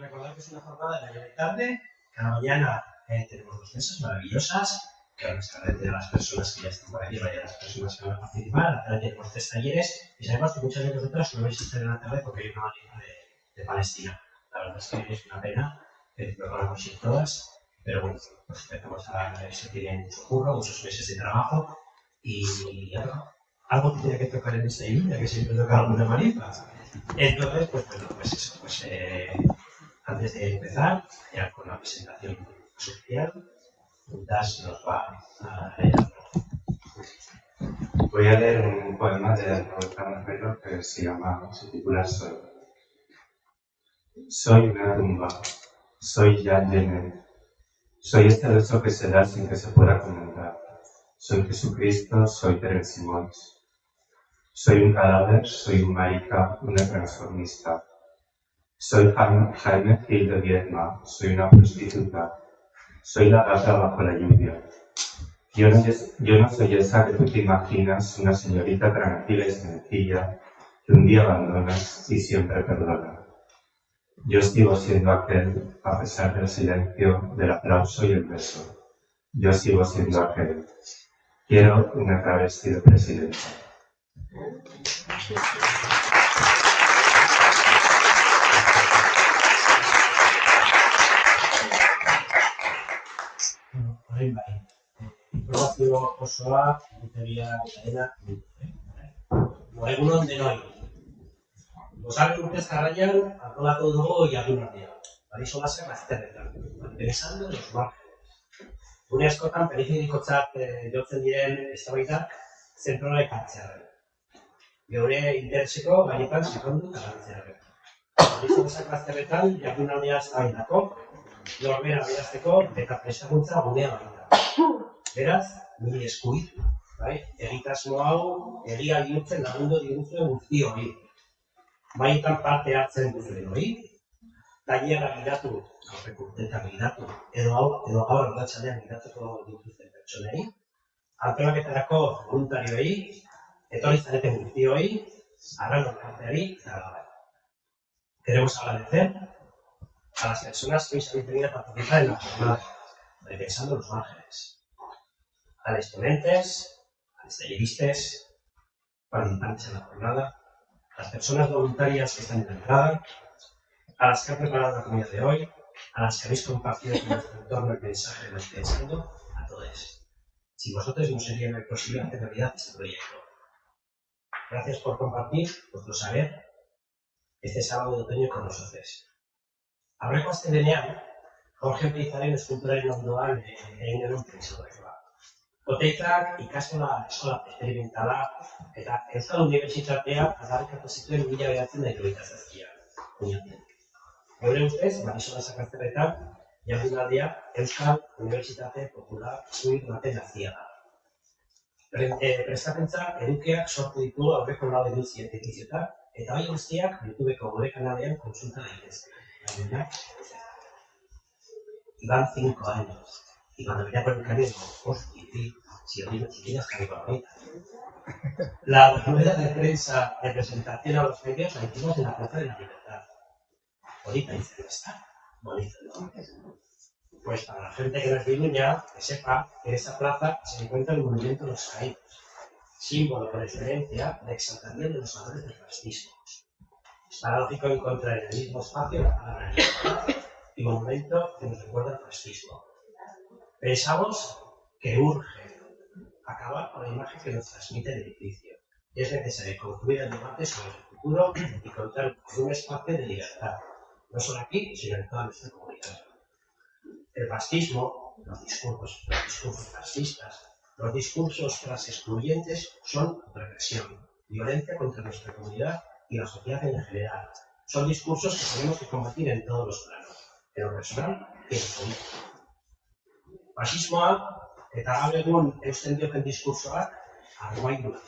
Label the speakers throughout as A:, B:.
A: recordar que es una jornada de mañana y tarde. Cada mañana tenemos dos mesas maravillosas que van a agradecer a las personas que ya están por aquí, a las personas que van a participar. A la tarde tenemos 3 talleres y sabemos que muchas de vosotras no vais a estar en la tarde porque hay una mañana de Palestina. La verdad es que es una pena que no podamos ir todas, pero bueno, pues empezamos a ver si tienen mucho curro, muchos meses de trabajo y algo que tiene que tocar en esta línea, que siempre toca alguna maripa. Entonces, pues eso, antes de empezar, ya con la presentación social, Das nos va a leer.
B: Voy a leer un poema de Roberto Marrero que se titula Soy. Soy una tumba, soy Jan Genet, soy este verso que se da sin que se pueda comentar. Soy Jesucristo, soy Terence Simons. Soy un cadáver, soy un marica, una transformista. Soy Jaime Gil de Viedma, soy una prostituta. Soy la gata bajo la lluvia. Yo no soy esa que tú te imaginas, una señorita tranquila y sencilla, que un día abandonas y siempre perdona. Yo sigo siendo aquel, a pesar del silencio, del aplauso y el beso. Yo sigo siendo aquel. Quiero una travesti de presidenta.
A: Orain bai. Informazio osoa, guteria dena egunon denoi. Bosgarren urtez jarraian antolatu dugu jardunaldia. Barisolasa bazterretan. Pensando en los márgenes. Gune askotan periferikotzat jotzen diren eztabaidak zentrora ekartzearren. Geure intereseko gaietan sakondu eta gartzearren. Barisolasa bazterretan jardunaldia eztabaidako, norbera berazteko eta prestakuntza gunea baita. Beraz, niri eskuit, egitasmo hau egia bihurtzen lagundu diguzuen guzti hori. Baitan parte hartzen duzuen hori, tailerra gidatu, aurreko urteetan gidatu, edo gaur arratsaldean gidatuko dituzten pertsonei, antolaketarako voluntarioei, etorri zareten guztioi, arrano elkarteari eta gabe. Queremos agradecer a las personas que hoy se han venido a participar en la jornada, Pensando los márgenes, a los ponentes, a los talleristas, participantes en la jornada, a las personas voluntarias que están en la entrada, a las que han preparado la comida de hoy, a las que habéis compartido con nuestro entorno el mensaje de los Pensando, a todos. Sin vosotros no sería posible hacer realidad este proyecto. Gracias por compartir vuestro saber este sábado de otoño con nosotros. Aurreko astelehenean, Jorge Oteizaren eskulturaren ondoan egin genuen prentsaurrekoa. Oteitzak eskola esperimentala eta Euskal Unibertsitatea aldarrikatu zituen 1997. Geure ustez, Barisolasa bazterretan, jardunaldia Euskal Unibertsitate Popular Zuir baten hazia da. Prestakuntza edukiak sortu ditu aurreko 4 edizioetan, eta bai guztiak YouTubeko gure kanalean kontsulta daitezke. Iban 5 años y cuando venía por el camino, si os digo chiquillas, que bonita. La rueda de prensa de presentación a los medios la hicimos en la Plaza de la Libertad. Bonita, dice, ¿no está? Bonito, ¿no? Pues para la gente que no es de Iruña, que sepa que en esa plaza se encuentra el Monumento a los Caídos, símbolo por excelencia de exaltación de los valores del fascismo. Es paradójico encontrar en el mismo espacio la palabra libertad y monumento que nos recuerda al fascismo. Pensamos que urge acabar con la imagen que nos transmite el edificio. Es necesario concluir el debate sobre el futuro y contar con un espacio de libertad, no solo aquí, sino en toda nuestra comunidad. El fascismo, los discursos fascistas, los discursos excluyentes son represión, violencia contra nuestra comunidad y la sociedad en general. Son discursos que tenemos que combatir en todos los planos, en lo personal y en lo político. Fascismoa eta gaur egun eusten dioten diskursoak armairuak dira.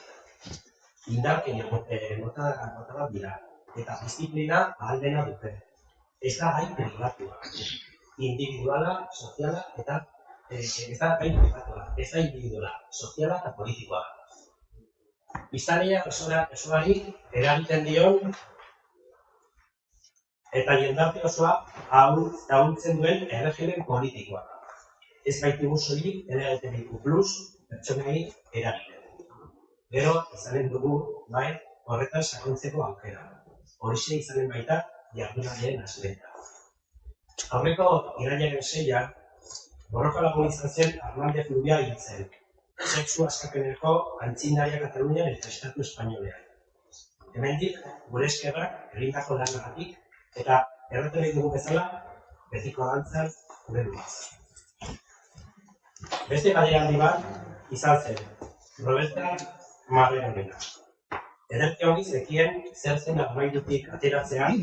A: Indarkeria mota bat dira, eta disiplina ahaldena dute. Ez da gai pribatua, individuala, soziala eta soziala eta politikoa. Biztanleria osoari eragiten dion eta jendarte osoa ahultzen duen erregimen politikoa. Ez baitugu soilik LGTBIQ+ pertsonei eragiten. Gero izanen dugu, bai, horretan sakontzeko aukera. Horixe izanen baita jardunaldiaren hasmenta. Aurreko irailaren 6-an, borroka lagun izan zen Arnalde Flubia hil zen. Sexu askapeneko aitzindaria Katalunian eta Estatu Espainolean. Hemendik, gure eskerrak egindako lanagatik eta erretu egin dugu bezala, betiko dantzan gure duaz. Beste galderaldi bat izan zen, Roberta Marrerena. Ederki ongi zekien zer zen armairutik ateratzean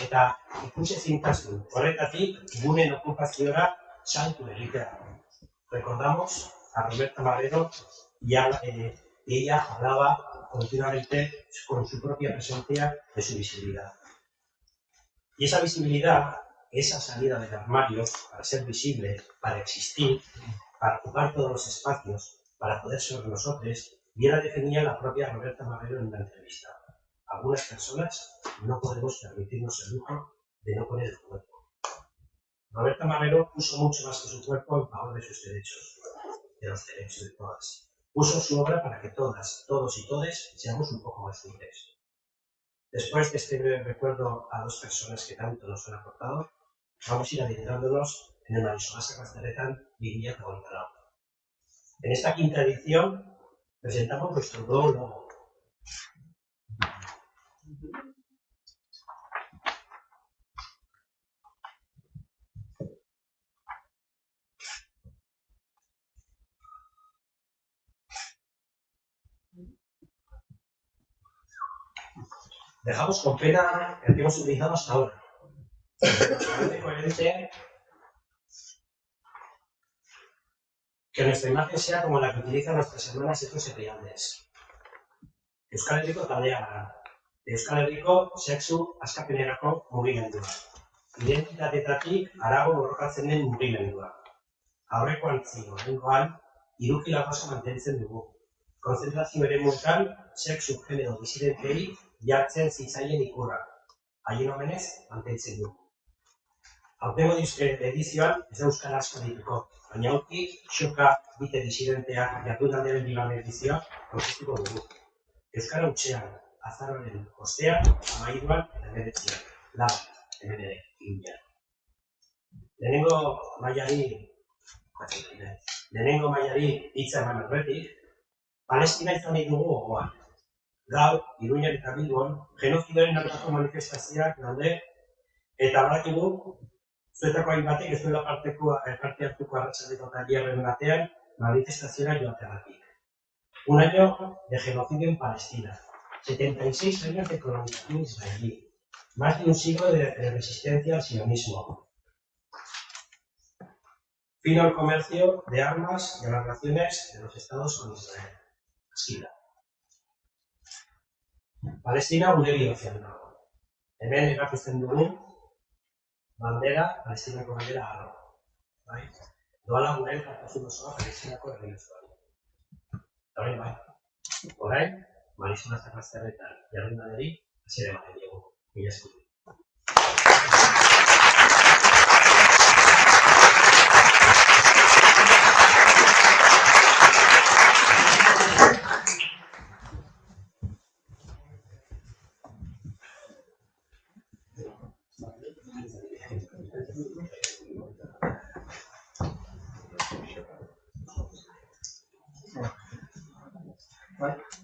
A: eta ikusezintasun horretatik gunen okupaziora saltu egitea. Recordamos a Roberta Marrero y ella hablaba continuamente con su propia presencia de su visibilidad. Y esa visibilidad, esa salida del armario para ser visible, para existir, para ocupar todos los espacios, para poder ser nosotros, bien la definía la propia Roberta Marrero en una entrevista. Algunas personas no podemos permitirnos el lujo de no poner el cuerpo. Roberta Marrero puso mucho más que su cuerpo en favor de sus derechos, de los derechos de todas. Puso su obra para que todas, todos y todes seamos un poco más libres. Después de este breve recuerdo a dos personas que tanto nos han aportado, vamos a ir adentrándonos en el Marisolasa Gazteretan Vivía Gonzalo. En esta quinta edición presentamos nuestro nuevo logo. Dejamos con pena el que hemos utilizado hasta ahora. Nos parece coherente que nuestra imagen sea como la que utilizan nuestras hermanas heterosexuales. Euskal Herriko taldea gara. Euskal Herriko sexu askapenerako mugimendua. Identitatetatik harago borrokatzen den mugimendua. Aurreko antzi oraingoan, hiruki lagosa mantentzen dugu. Konzentrazio eremuetan sexu genero disidentei jartzen zitzaien ikurra. Haien omenez mantentzen dugu. Aurtengo edizioan ez da euskara asko dituko, baina aurki xoka bite disidenteak jardunaldiaren bigarren edizioa aurkeztuko dugu. Euskara hutsean, azaroaren ostean, 13an eta 19an. Labat, hemen ere, iruñan. Lehenengo mailari hitza eman aurretik, Palestina izan nahi dugu gogoan. Gaur, Iruñan eta Bilbon, genozidoaren aurkako manifestazioak daude, eta badakigu, zuetako hainbatek ez duela parte hartuko arratsaldeko tailerren batean manifestazioa joateagatik. Un año de genocidio en Palestina, 76 años de colonización israelí, más de un siglo de resistencia al sionismo. Fin al comercio de armas y a las relaciones de los estados con Israel. Asquila. Palestina gure bihotzean dago. Hemen erakusten dugu bandera, Palestinako bandera harro. Doala gure elkartasun osoa Palestinako erregizuan. Orain, Marisolasa Gazteretan jardunaldiari hasiera ematen diogu. Mila esker.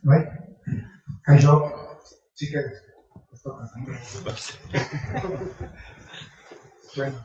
C: Bai, kaixo, txikek, ez toka. Bueno.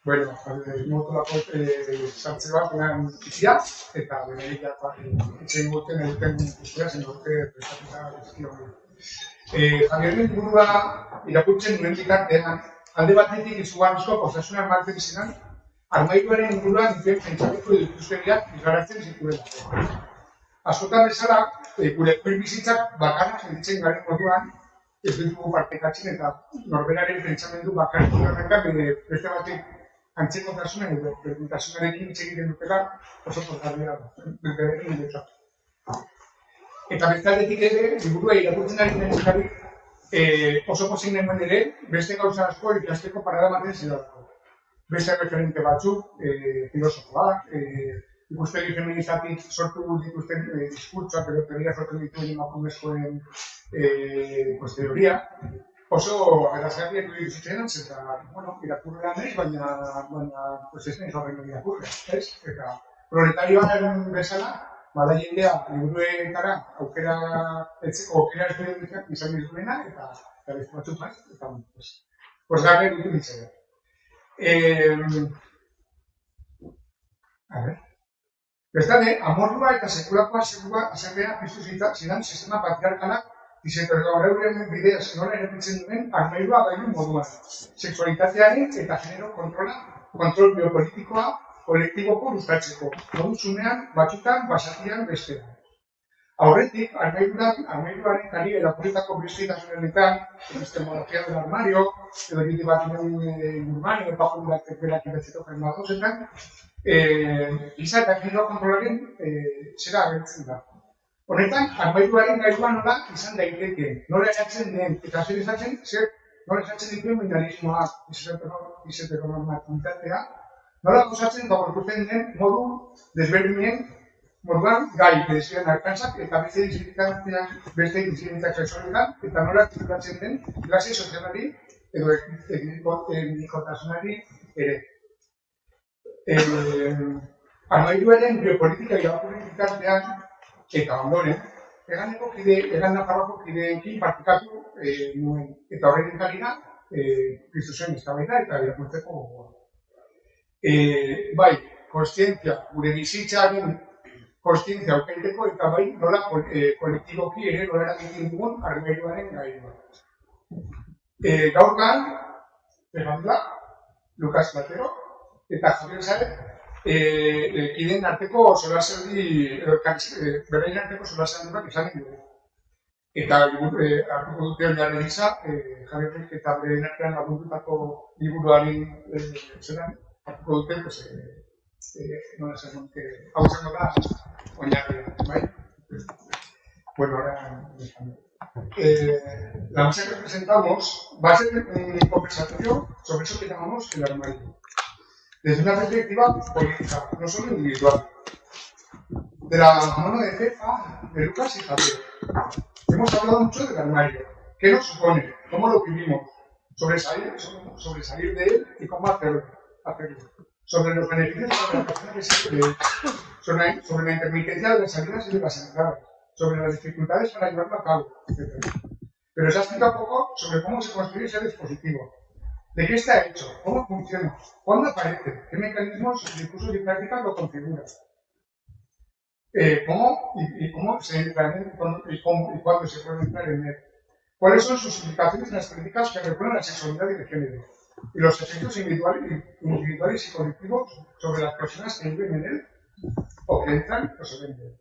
C: Bueno, motolako sartze bat eman izia, eta benerik etxein guten egiten guztia, zen gorte prestatuta guztion. Javierren burua irakurtzen nuen bitartean, alde batetik izugarrizko prozesuna marten izenan, armairuaren inguruan dituen pentsamendu ikuspegiak islarazten zituela. Askotan bezala, gure bizitzak bakarra sentitzen garen moduan, ez ditugu partekatzen eta norberaren pentsamendu bakarrik horrekan beste batek antzekotasuna edo berdintasunarekin hitz egiten dutela oso pozgarria da. Eta bestaldetik ere, liburua irakurtzen ari den euskarik oso pozik nengoen ere, beste gauza asko ikasteko parada ematen zidalako. Beste referente batzuk, filosofoak, ikuspegi feminizatik sortu dituzten diskurtsoak edo teoria sortu dituen emakumezkoen teoria, oso aberazgarriak iruditzen eta, irakurrera nahiz, baina ez nahiz horren irakurre, ez? Eta proletarioan bezala, bada jendea liburuetara aukera ezberdintzak izan dituena eta beste batzuk maiz, eta pozgarria ditu ditzera. Bestalde, amorrua eta sekulakoa zerrea piztu zidan sistema patriarkalak disetorgaurearen bidez nola erabiltzen duen armairua gailu moduan. Sexualitatearen eta genero kontrol biopolitikoa kolektiboko gustatzeko, moduzunean, batzutan, basatian bestean. Aurretik, armairuaren kari erakuritako bizitasunetan, epistemologia del armario, edo jute bat inguruan, edo papundak berak ibetzeko jendadozetan, giza eta genero kontrolaren zera agertzen da. Honetan, armairuaren gairua nola izan daiteke, nola eratzen den, eta zer esatzen, nola esatzen dituen minimalismoa, izetekonomatizatea, nola gozatzen da gorkutzen den modu desberdinen moduan gai bereziren arkantzak eta beste disidentzak sexualetan eta nola artikulatzen den klase sozialari edo etnikotasunari ere. Armairuaren biopolitika irakurritartean eta ondoren, egan Nafarroako kideekin partikatu nuen eta horren karina piztu zen eztabaida eta irakurtzeko gogoa. Bai, kontzientzia, gure bizitzaren kontzientzia aukaiteko eta bai nola kolektiboki ere nola eragiten dugun armairuaren gairua. Gaurkan, Fernanda, Lukas Platero eta Javier Saez kideen arteko solasaldi, beraien arteko solasaldiak izan dugu. Eta hartuko dute oinarri gisa, Javierrek eta beraien artean lagundutako liburuaren zelan, hartuko dute, nola esan dut, hau izango da, oinarria, bai? Bueno, ahora la mesa que presentamos va a ser un conversatorio sobre eso que llamamos el armario. Desde una perspectiva política, no solo individual. De la mano de Cefa, de Lucas y Javier. Hemos hablado mucho del armario. ¿Qué nos supone? ¿Cómo lo vivimos? Sobresalir de él y cómo hacerlo. Sobre los beneficios de la persona que se sobre la intermitencia de las salidas y de las entradas. Sobre las dificultades para llevarlo a cabo, etc. Pero se ha explicado poco sobre cómo se construye ese dispositivo. ¿De qué está hecho? ¿Cómo funciona? ¿Cuándo aparece? ¿Qué mecanismos, discursos y prácticas lo configuran? ¿Cómo se entra en él y cuándo se puede entrar en él? ¿Cuáles son sus implicaciones en las políticas que regulan la sexualidad y el género? Y los efectos individuales y colectivos sobre las personas que viven en él o que entran o se venden.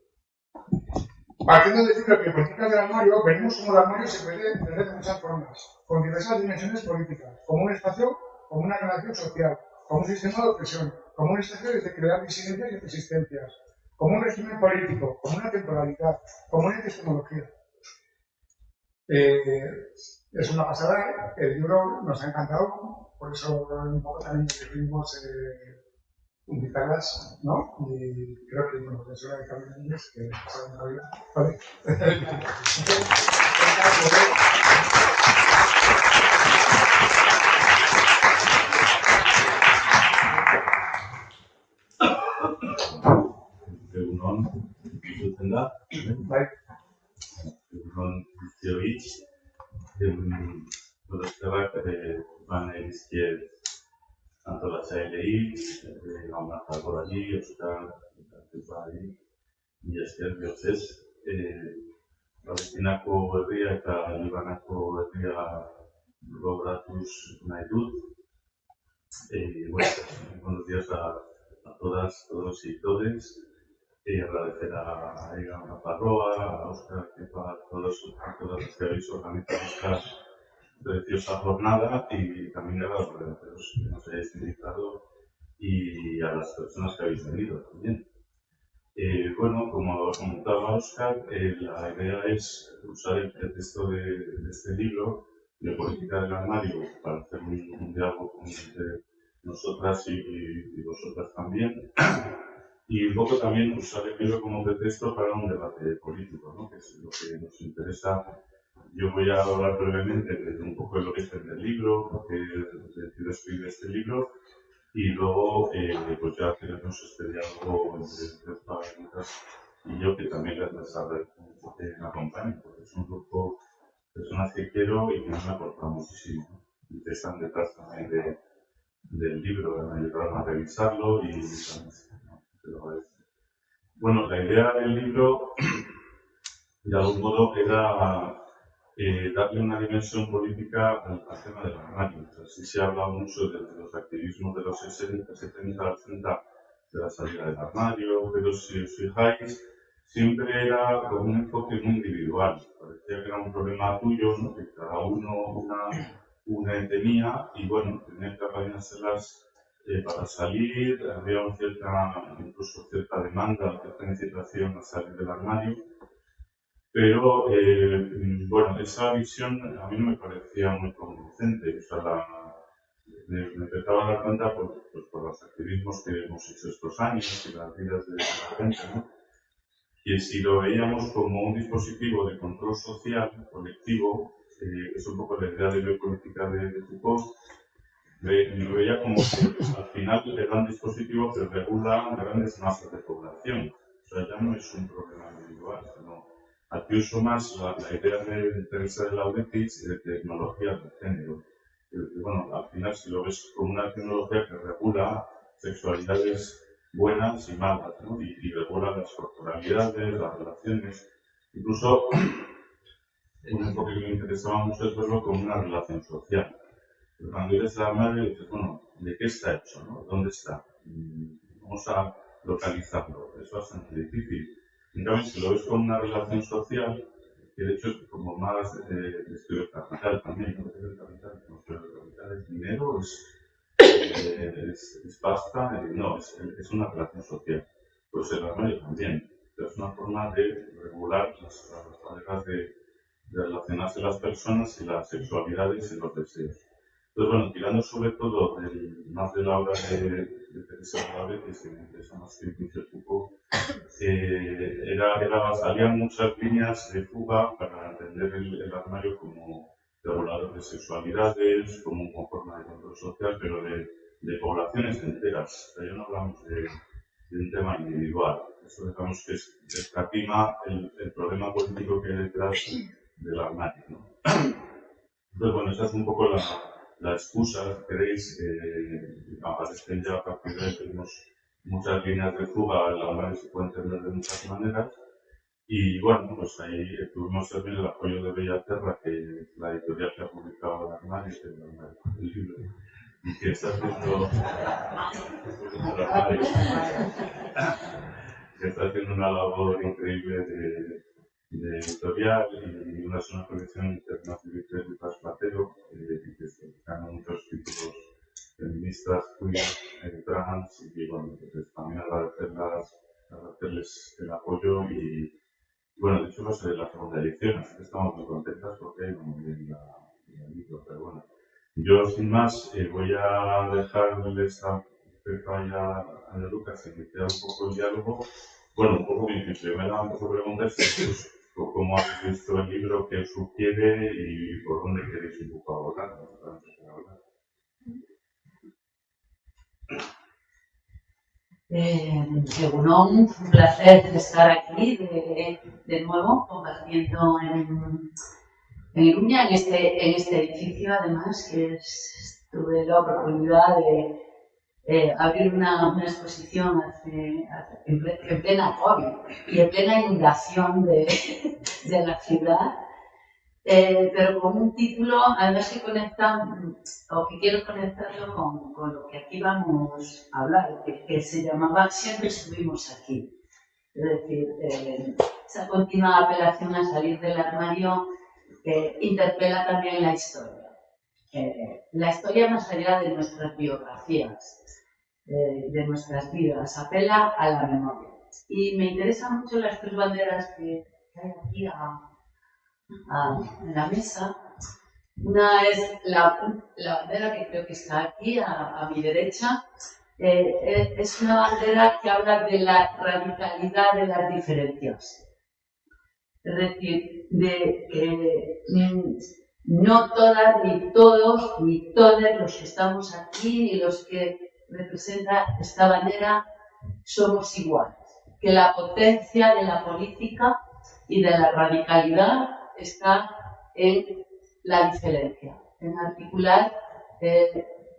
C: Partiendo de decir que políticas del armario, veremos cómo el armario se puede entender de muchas formas, con diversas dimensiones políticas, como un espacio, como una relación social, como un sistema de opresión, como un espacio de crear disidencias y resistencias, como un régimen político, como una temporalidad, como una epistemología. Es una pasada, el libro nos ha encantado, por eso un poco también decidimos invitarlas, ¿no? Y creo que, bueno, que es una de Carmen Núñez, que saben la vida. Vale.
D: Egunon, entzuten da?
C: Bai.
D: Egunon guztioi. Eskerrak ban egizkiet antolatzailei, Nafarroari, Euskal Herriari, mila esker bihotzez. Palestinako herria eta Libanako herria gogoratuz nahi dut. buenos días a todas, todos y todes. Y agradecer a Ega, a Parroa, a Óscar, a todos los que habéis organizado esta preciosa jornada y también a los organizadores que nos hayáis invitado y a las personas que habéis venido también. Bueno, como comentaba Óscar, la idea es usar el texto de este libro de política del armario para hacer un diálogo entre nosotras y vosotras también. Y un poco también usar el libro como pretexto para un debate político, ¿no? Que es lo que nos interesa. Yo voy a hablar brevemente de un poco el origen del libro, por qué decido escribir este libro, y luego pues ya tenemos este diálogo entre parejas y yo, que también les agradezco mucho que me acompañen, porque es un grupo de personas que quiero y que me han aportado muchísimo, ¿no? Y que están detrás también del libro, me ayudaron a revisarlo y también te lo agradezco. Bueno, la idea del libro, de algún modo, era darle una dimensión política al tema del armario. Así se ha hablado mucho de los activismos de los 60, 70, 80, de la salida del armario, pero si os fijáis, siempre era con un enfoque muy individual. Parecía que era un problema tuyo, ¿no? Que cada uno una tenía y bueno, tenía que apañárselas para salir. Había incluso cierta demanda, cierta incitación a salir del armario. Pero, bueno, esa visión a mí no me parecía muy convincente. O sea, me empezaba a dar cuenta por los activismos que hemos hecho estos años y las vidas de la gente, ¿no? Que si lo veíamos como un dispositivo de control social colectivo, es un poco la idea de biopolítica de Foucault, lo veía como que al final era un dispositivo que regula grandes masas de población. O sea, ya no es un problema individual, sino aquí uso más la idea de Teresa de Laurentiis de tecnologías de género. Y bueno, al final, si lo ves como una tecnología que regula sexualidades buenas y malas, ¿no? Y regula las corporalidades, las relaciones. Incluso, un enfoque que me interesaba mucho es verlo como una relación social. Pero cuando eres la madre, dices, bueno, ¿de qué está hecho, no? ¿Dónde está? Vamos a localizarlo. Es bastante difícil. En cambio, si lo ves como una relación social, que de hecho es como más de estudio del capital también, ¿no? El capital es dinero, es pasta, no, es una relación social. Pues el armario también. Es una forma de regular las maneras de relacionarse las personas y las sexualidades y los deseos. Entonces, bueno, tirando sobre todo más de la obra de Teresa de Laurentiis, que me interesa más que Michel Foucault, salían muchas líneas de fuga para entender el armario como regulador de sexualidades, como una forma de control social, pero de poblaciones enteras. O sea, ya no hablamos de un tema individual. Eso digamos que escatima el problema político que hay detrás del armario, ¿no? Entonces, bueno, esa es un poco la excusa, si queréis, aparecen ya a partir de ahí, tenemos muchas líneas de fuga, el armario se puede entender de muchas maneras. Y bueno, pues ahí tuvimos también el apoyo de Bellaterra, que es la editorial que ha publicado el armario, que es el libro, y que está haciendo una labor increíble de editorial y una colección internacional de Lucas Platero, que gana muchos títulos feministas, queer, trans, y bueno, pues también agradecerles el apoyo y bueno, de hecho va a ser la segunda edición, así que estamos muy contentas porque hay muy bien el libro, pero bueno. Yo sin más voy a dejarles a Ana Lucas iniciar un poco el diálogo. Bueno, un poco mi primera pregunta es cómo habéis visto el libro, qué os sugiere y por dónde queréis un poco abordar.
E: Un placer estar aquí de nuevo compartiendo en Iruña, en este edificio, además, que tuve la oportunidad de abrir una exposición en plena COVID y en plena inundación de la ciudad. pero con un título, además que conecta, o que quiero conectarlo con lo que aquí vamos a hablar, que se llamaba Siempre estuvimos aquí. Es decir, esa continua apelación a salir del armario interpela también la historia más allá de nuestras biografías, de nuestras vidas, apela a la memoria. Y me interesan mucho las tres banderas que hay aquí en la mesa. Una es la bandera que creo que está aquí a mi derecha. Es una bandera que habla de la radicalidad de las diferencias. Es decir, de que no todas, ni todos, ni todos los que estamos aquí, ni los que representa esta bandera, somos iguales. Que la potencia de la política y de la radicalidad está en la diferencia, en articular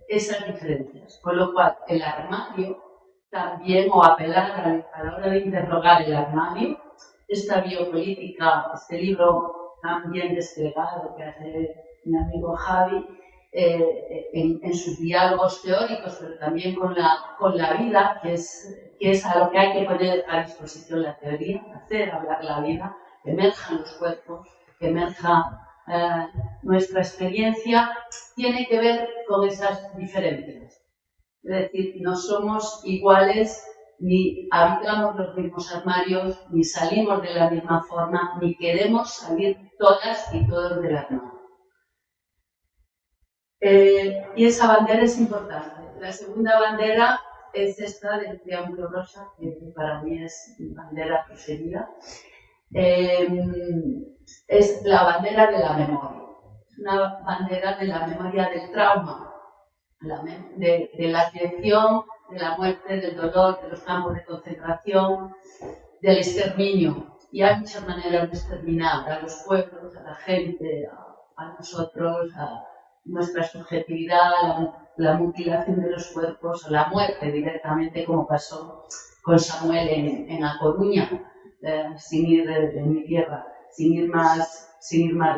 E: esas diferencias. Con lo cual, el armario también, o apelar a la hora de interrogar el armario, esta biopolítica, este libro tan bien desplegado que hace mi amigo Javi, en sus diálogos teóricos, pero también con la vida, que es a lo que hay que poner a disposición la teoría, hacer hablar la vida, que emerjan los cuerpos, que emerja nuestra experiencia, tiene que ver con esas diferencias. Es decir, no somos iguales, ni habitamos los mismos armarios, ni salimos de la misma forma, ni queremos salir todas y todos del armario. Y esa bandera es importante. La segunda bandera es esta del triángulo rosa, que para mí es bandera preferida. Es la bandera de la memoria. Es una bandera de la memoria del trauma, de la dirección, de la muerte, del dolor, de los campos de concentración, del exterminio. Y hay muchas maneras de exterminar a los pueblos, a la gente, a nosotros, a nuestra subjetividad, la mutilación de los cuerpos, la muerte directamente, como pasó con Samuel en A Coruña, sin ir en mi tierra, sin ir más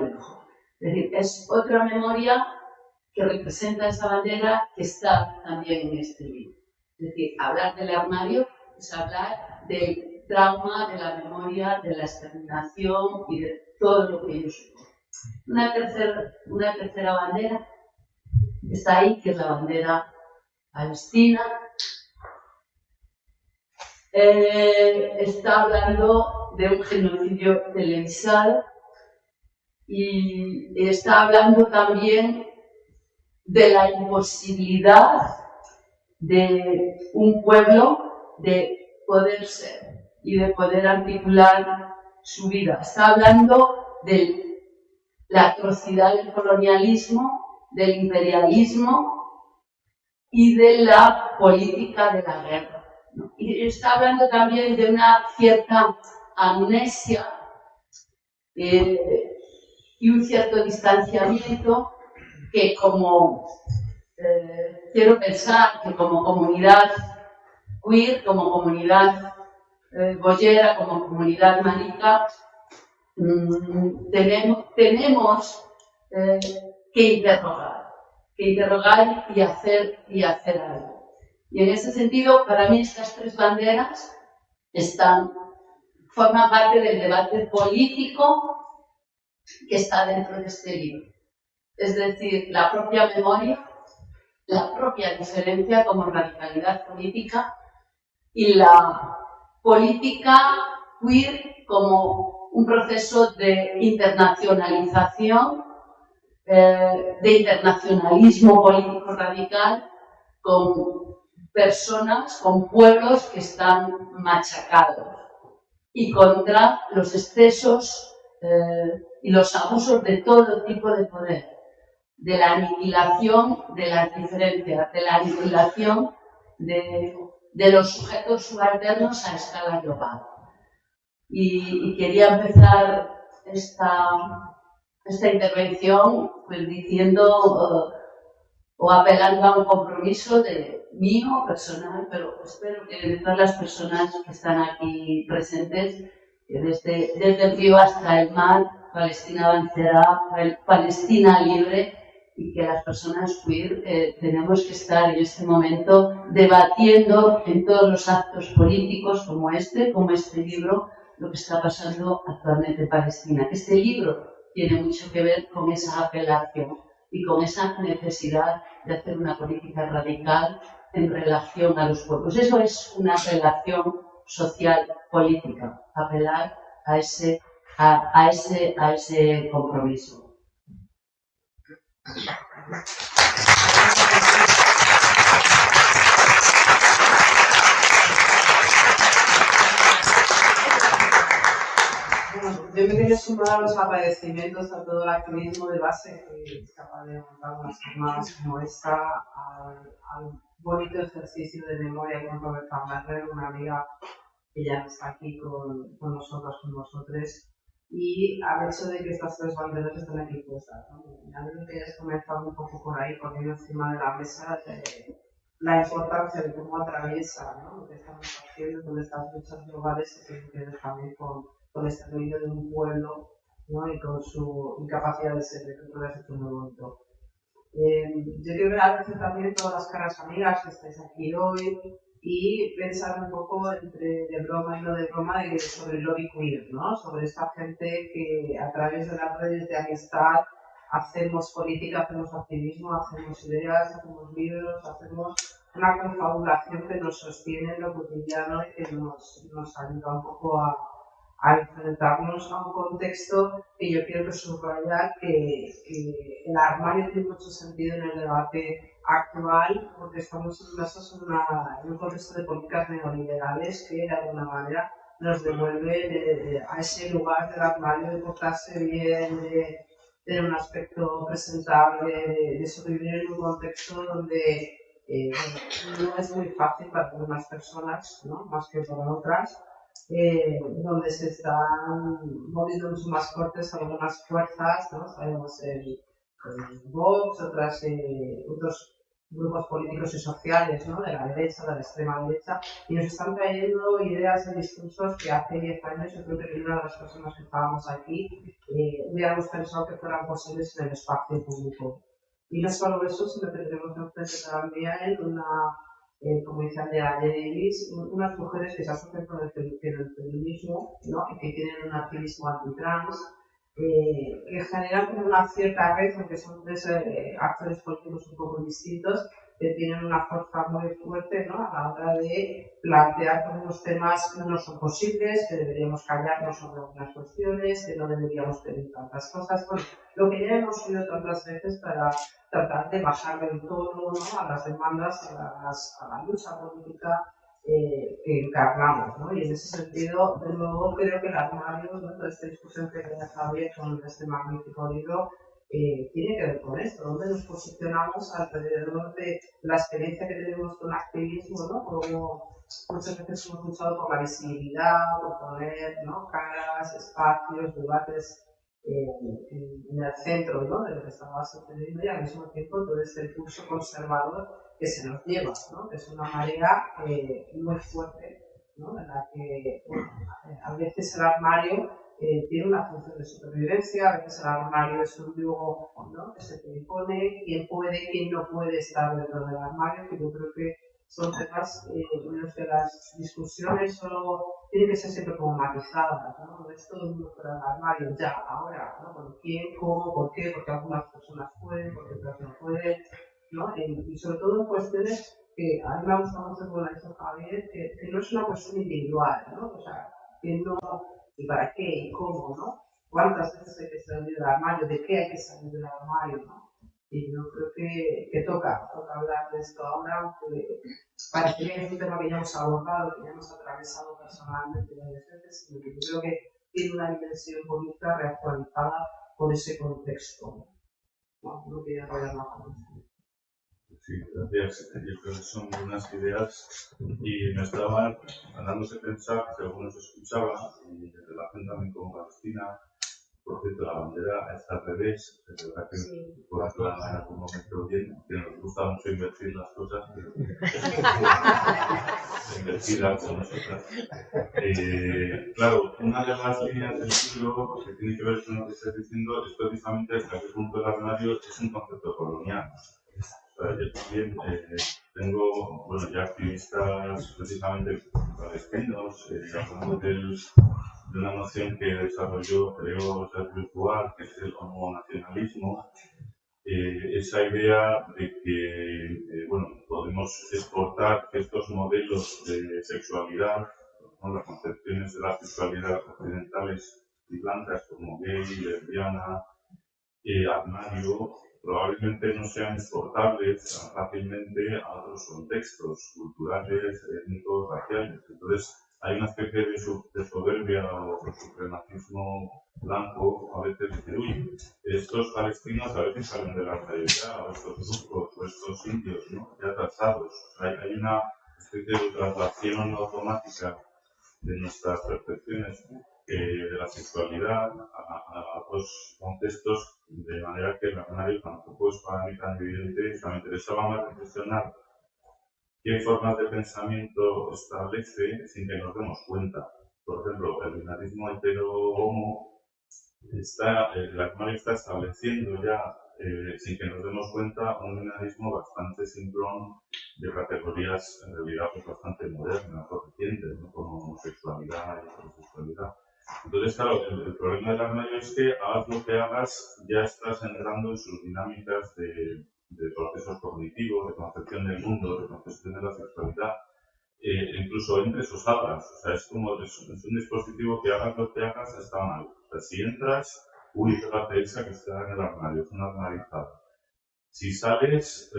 E: lejos. Es decir, es otra memoria que representa esa bandera que está también en este libro. Es decir, hablar del armario es hablar del trauma, de la memoria, de la exterminación y de todo lo que ello supone. Una tercera bandera está ahí, que es la bandera palestina. Está hablando de un genocidio televisado y está hablando también de la imposibilidad de un pueblo de poder ser y de poder articular su vida. Está hablando de la atrocidad del colonialismo, del imperialismo y de la política de la guerra, ¿no? Y está hablando también de una cierta amnesia y un cierto distanciamiento que quiero pensar que como comunidad queer, como comunidad boyera, como comunidad marica, tenemos que interrogar y hacer algo. Y en ese sentido, para mí estas tres banderas forman parte del debate político que está dentro de este libro. Es decir, la propia memoria, la propia diferencia como radicalidad política y la política queer como un proceso de internacionalización, de internacionalismo político radical con personas, con pueblos que están machacados y contra los excesos y los abusos de todo tipo de poder, de la aniquilación de las diferencias, de la aniquilación de los sujetos subalternos a escala global. Y quería empezar esta intervención pues diciendo o apelando a un compromiso mío, personal, pero espero que de todas las personas que están aquí presentes, que desde el río hasta el mar, Palestina vencerá, Palestina libre, y que las personas queer tenemos que estar en este momento debatiendo en todos los actos políticos como este libro, lo que está pasando actualmente en Palestina. Este libro tiene mucho que ver con esa apelación y con esa necesidad de hacer una política radical en relación a los pueblos. Eso es una relación social política, apelar a ese compromiso.
F: Bueno, yo me quería sumar a los agradecimientos a todo el activismo de base que es capaz de montar unas jornadas como esta, al bonito ejercicio de memoria con Roberta Merler, una amiga que ya está aquí con nosotros, con nosotros, y al hecho de que estas tres banderas están aquí puestas, ¿no? Ya creo que hayas comenzado un poco por ahí, poniendo encima de la mesa la importancia de cómo atraviesa, ¿no?, lo que estamos haciendo con estas luchas globales que tienen que ver también con este dominio de un pueblo, ¿no?, y con su incapacidad de ser de que has hecho muy bonito. Yo quiero agradecer también a todas las caras amigas que estáis aquí hoy y pensar un poco entre de broma y no de broma sobre el lobby queer, ¿no?, sobre esta gente que a través de las redes de amistad hacemos política, hacemos activismo, hacemos ideas, hacemos libros, hacemos una confabulación que nos sostiene en lo cotidiano y que nos ayuda un poco a enfrentarnos a un contexto que yo quiero subrayar que el armario tiene mucho sentido en el debate actual, porque estamos inmersos en un contexto de políticas neoliberales que de alguna manera nos devuelve a ese lugar del armario de portarse bien, de tener un aspecto presentable, de sobrevivir en un contexto donde no es muy fácil para algunas personas, ¿no?, más que para otras, donde se están moviendo mucho más fuertes algunas fuerzas, ¿no?, sabemos el Vox, otros grupos políticos y sociales, ¿no?, de la derecha, de la extrema derecha, y nos están trayendo ideas y discursos que hace 10 años yo creo que ninguna de las personas que estábamos aquí hubiéramos pensado que fueran posibles en el espacio público. Y no solo eso, sino que tenemos enfrente también como dice Andrea Davis, unas mujeres que se asocian con el feminismo, ¿no?, y que tienen un activismo antitrans, que generan como una cierta red, aunque son tres actores políticos un poco distintos, que tienen una fuerza muy fuerte, ¿no?, a la hora de plantear que unos temas no son posibles, que deberíamos callarnos sobre algunas cuestiones, que no deberíamos pedir tantas cosas. Bueno, lo que ya hemos oído tantas veces para tratar de bajar el tono, ¿no?, a las demandas, a la lucha política que encarnamos, ¿no? Y en ese sentido, de nuevo, creo que el armario, ¿no?, toda esta discusión que tenía Javier con este magnífico libro, tiene que ver con esto, donde nos posicionamos alrededor de la experiencia que tenemos con activismo, ¿no?, como muchas veces hemos luchado por la visibilidad, por poner, ¿no?, caras, espacios, debates en el centro, ¿no?, de lo que estaba sucediendo, y al mismo tiempo todo este impulso conservador que se nos lleva, ¿no?, que es una marea muy fuerte, ¿no?, en la que a veces el armario tiene una función de supervivencia, a veces el armario es un yugo, ¿no?, que se te impone, quién puede, quién no puede estar dentro del armario, que yo creo que son temas en los que las discusiones solo tienen que ser siempre como matizadas, ¿no?, no es todo el mundo fuera del armario ya, ahora, ¿no?, con quién, cómo, por qué, porque algunas personas pueden, porque otras no pueden, ¿no?, y sobre todo en cuestiones que a mí me ha gustado mucho como lo ha dicho Javier, que no es una cuestión individual, ¿no?, o sea, que no, y para qué, y cómo, ¿no?, cuántas veces hay que salir del armario, de qué hay que salir del armario, ¿no? Y yo creo que toca hablar de esto ahora, aunque parecería que es un tema que ya hemos abordado, que ya hemos atravesado personalmente varias veces, sino que yo creo que tiene una dimensión bonita reactualizada por ese contexto. No quería hablar más con eso.
D: Sí, gracias. Yo creo que son buenas ideas y me estaba dándose pensar que algunos escuchaban y en relación también con Palestina. Por cierto, la bandera está al revés, es verdad que por aclarar en algún momento bien, que nos gusta mucho invertir las cosas, pero invertidas con nosotras. Claro, una de las líneas del libro que tiene que ver con lo que estás diciendo es precisamente hasta qué punto el armario es un concepto colonial. O sea, yo también tengo, bueno, ya activistas precisamente palestinos, hablando de una noción que desarrolló, creo, Jacques Virtual, que es el homonacionalismo. Esa idea de que bueno, podemos exportar estos modelos de sexualidad, ¿no? Las concepciones de la sexualidad occidentales y blancas como gay, lesbiana, armario, probablemente no sean exportables tan fácilmente a otros contextos culturales, étnicos, raciales. Entonces, hay una especie de soberbia o supremacismo blanco, a veces dice, uy, estos palestinos a veces salen de la realidad, o estos turcos, o estos indios, ¿no? Ya tratados. Hay una especie de traslación automática de nuestras percepciones de la sexualidad a otros contextos, de manera que el armario tampoco es para mí tan evidente. O sea, me interesaba más reflexionar qué formas de pensamiento establece sin que nos demos cuenta. Por ejemplo, el binarismo hetero-homo, el armario está estableciendo ya, sin que nos demos cuenta, un binarismo bastante simplón de categorías en realidad pues, bastante modernas o recientes, ¿no? Como homosexualidad y heterosexualidad. Entonces, claro, el problema del armario es que hagas lo que hagas, ya estás entrando en sus dinámicas de procesos cognitivos, de concepción del mundo, de concepción de la sexualidad, incluso entres o salgas. O sea, es un dispositivo que hagas lo que hagas está mal. O sea, si entras, uy, fíjate esa que está en el armario, es un armarizado. Si sales,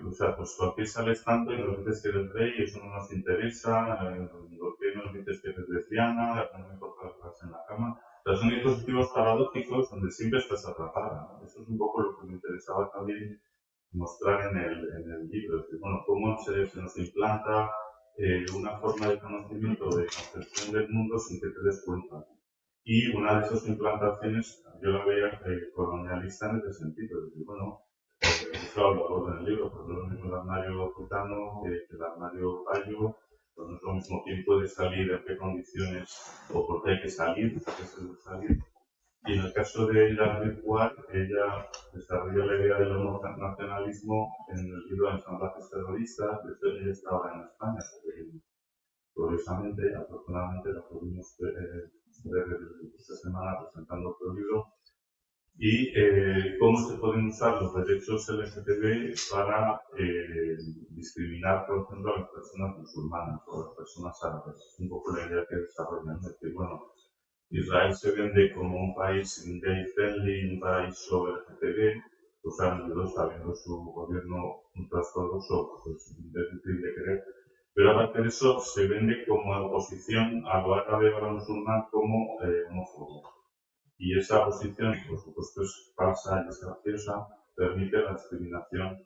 D: o sea, pues ¿por qué sales tanto y nos dices que eres gay? Eso no nos interesa. ¿Por qué nos dices que eres lesbiana? No me importa lo que hagas en la cama. O sea, son dispositivos paradójicos donde siempre estás atrapada, ¿no? Eso es un poco lo que me interesaba también mostrar en el libro. Es decir, bueno, cómo se nos implanta una forma de conocimiento, de concepción del mundo sin que te des cuenta. Y una de esas implantaciones yo la veía colonialista en ese sentido. Es decir, bueno, eso hablo en el libro, porque no es lo mismo el armario gitano que el armario gallo, pues no es lo mismo quién puede salir, en qué condiciones, o por qué hay que salir, por qué se debe salir. Y en el caso de Jacques Virtual, ella desarrolló la idea del homonacionalismo en el libro de Salvajes Terroristas. De hecho, ella estaba en España, porque curiosamente, afortunadamente, la pudimos ver esta semana presentando otro libro. Y cómo se pueden usar los derechos LGTB para discriminar, por ejemplo, a las personas musulmanas o a las personas árabes. Es un poco la idea que desarrollan. Es decir, bueno, Israel se vende como un país gay friendly, un país sobre LGTB, pues sabiendo su gobierno un trastornoso, pues es difícil de creer. Pero aparte de eso, se vende como oposición a lo árabe o a lo musulmán como homófobo. Y esa oposición, por supuesto, es falsa y es graciosa, permite la discriminación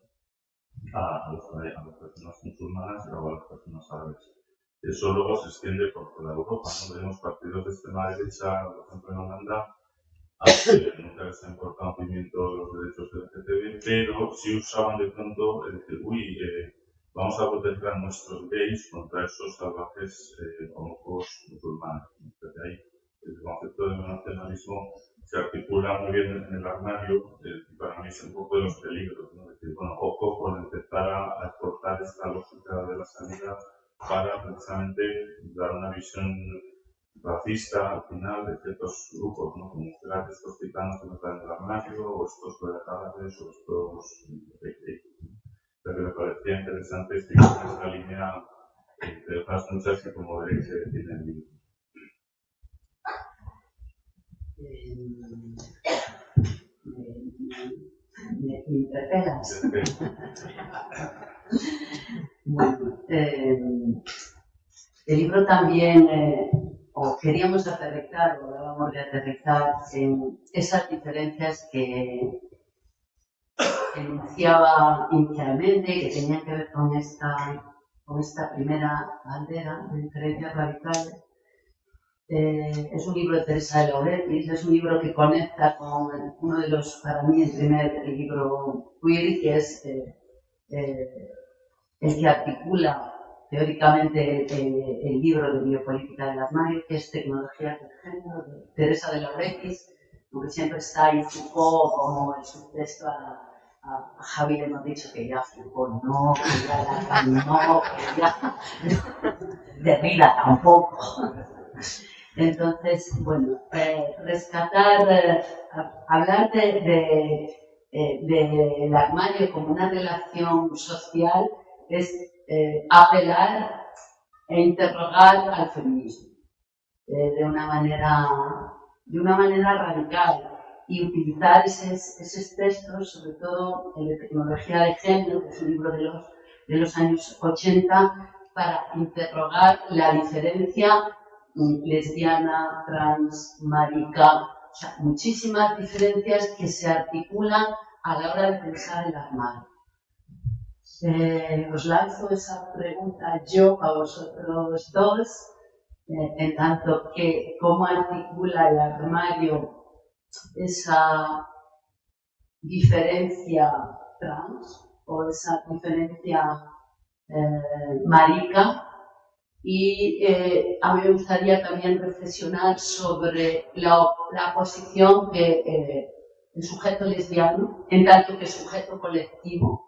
D: a las personas musulmanas y luego a las personas árabes. Eso luego se extiende por toda Europa, ¿no? Vemos partidos de extrema derecha, por ejemplo en Holanda, a los que nunca les ha importado un pimiento los derechos LGTB, pero sí usaban de pronto el decir, uy, vamos a proteger a nuestros gays contra esos salvajes homófobos musulmanes. Desde ahí, el concepto de nacionalismo se articula muy bien en el armario, y para mí es un poco de los peligros, ¿no? Es decir, bueno, ojo con empezar a exportar esta lógica de la sanidad para precisamente dar una visión racista al final de ciertos grupos, ¿no? Como estos gitanos que no están en el armario, o estos árabes, o estos pero me parecía interesante seguir en esta línea de otras muchas que, como veréis, se define en el libro.
E: Me interpelas. Bueno, el libro también, o queríamos aterrizar, o hablábamos de aterrizar en esas diferencias que enunciaba inicialmente, que tenían que ver con esta primera bandera de diferencias radicales. Es un libro de Teresa de Lauretis, es un libro que conecta con uno de los, para mí, el primer libro queer, que es el que articula teóricamente el libro de Biopolítica del Armario, que es Tecnología del Género, de Teresa de Lauretis, aunque siempre está ahí Foucault como el subtexto a Javi le hemos dicho que ya Foucault no, que ya Lacan no, que ya Derrida tampoco. Entonces, bueno, rescatar, hablar del armario como una relación social es apelar e interrogar al feminismo de una manera radical y utilizar esos textos, sobre todo el de Tecnología de Género, que es un libro de los años 80, para interrogar la diferencia lesbiana, trans, marica, o sea, muchísimas diferencias que se articulan a la hora de pensar el armario. Os lanzo esa pregunta yo a vosotros dos, en tanto que cómo articula el armario esa diferencia trans o esa diferencia marica. Y a mí me gustaría también reflexionar sobre la posición que el sujeto lesbiano, en tanto que sujeto colectivo,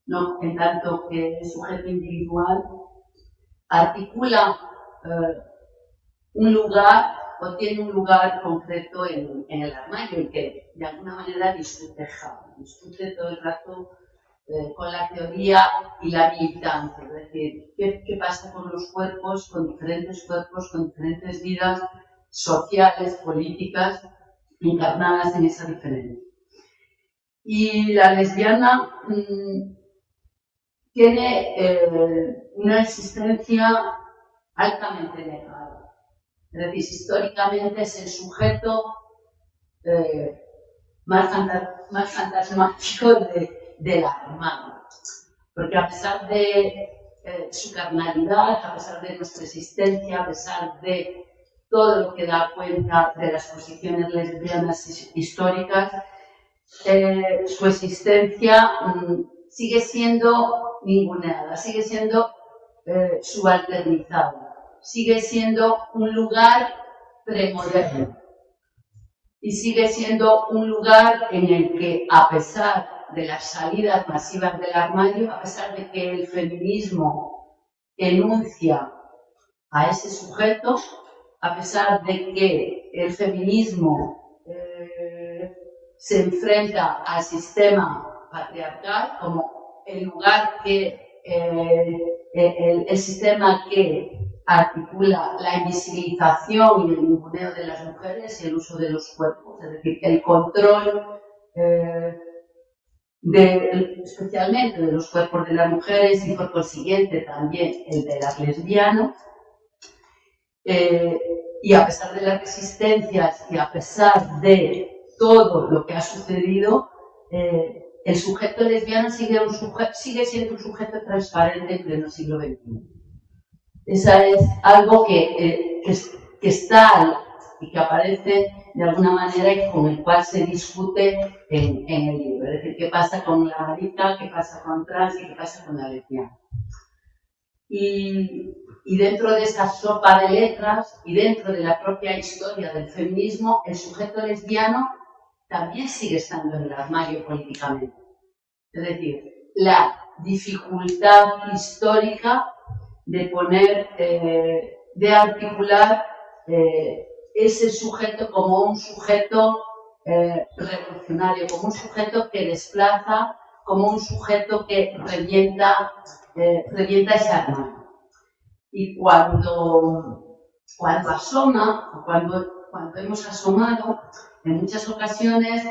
E: ¿no? En tanto que sujeto individual, articula un lugar o tiene un lugar concreto en el armario y que de alguna manera discute todo el rato con la teoría y la militancia, es decir, qué pasa con los cuerpos, con diferentes vidas sociales, políticas, encarnadas en esa diferencia. Y la lesbiana tiene una existencia altamente negada, es decir, históricamente es el sujeto más fantasmático del armario, porque a pesar de su carnalidad, a pesar de nuestra existencia, a pesar de todo lo que da cuenta de las posiciones lesbianas históricas, su existencia sigue siendo ninguneada, sigue siendo subalternizada, sigue siendo un lugar premoderno y sigue siendo un lugar en el que, a pesar de las salidas masivas del armario, a pesar de que el feminismo enuncia a ese sujeto, a pesar de que el feminismo se enfrenta al sistema patriarcal como el lugar que el sistema que articula la invisibilización y el ninguneo de las mujeres y el uso de los cuerpos, es decir, el control especialmente de los cuerpos de las mujeres y por consiguiente también el de las lesbianas. Y a pesar de las resistencias y a pesar de todo lo que ha sucedido, el sujeto lesbiano sigue siendo un sujeto transparente en pleno siglo XXI. Esa es algo que está y que aparece de alguna manera y con el cual se discute en el libro. Es decir, qué pasa con la marica, qué pasa con trans y qué pasa con la lesbiana. Y dentro de esa sopa de letras y dentro de la propia historia del feminismo, el sujeto lesbiano también sigue estando en el armario políticamente. Es decir, la dificultad histórica de poner, de articular ese sujeto como un sujeto revolucionario, como un sujeto que desplaza, como un sujeto que revienta ese armario. Y cuando asoma, cuando hemos asomado, en muchas ocasiones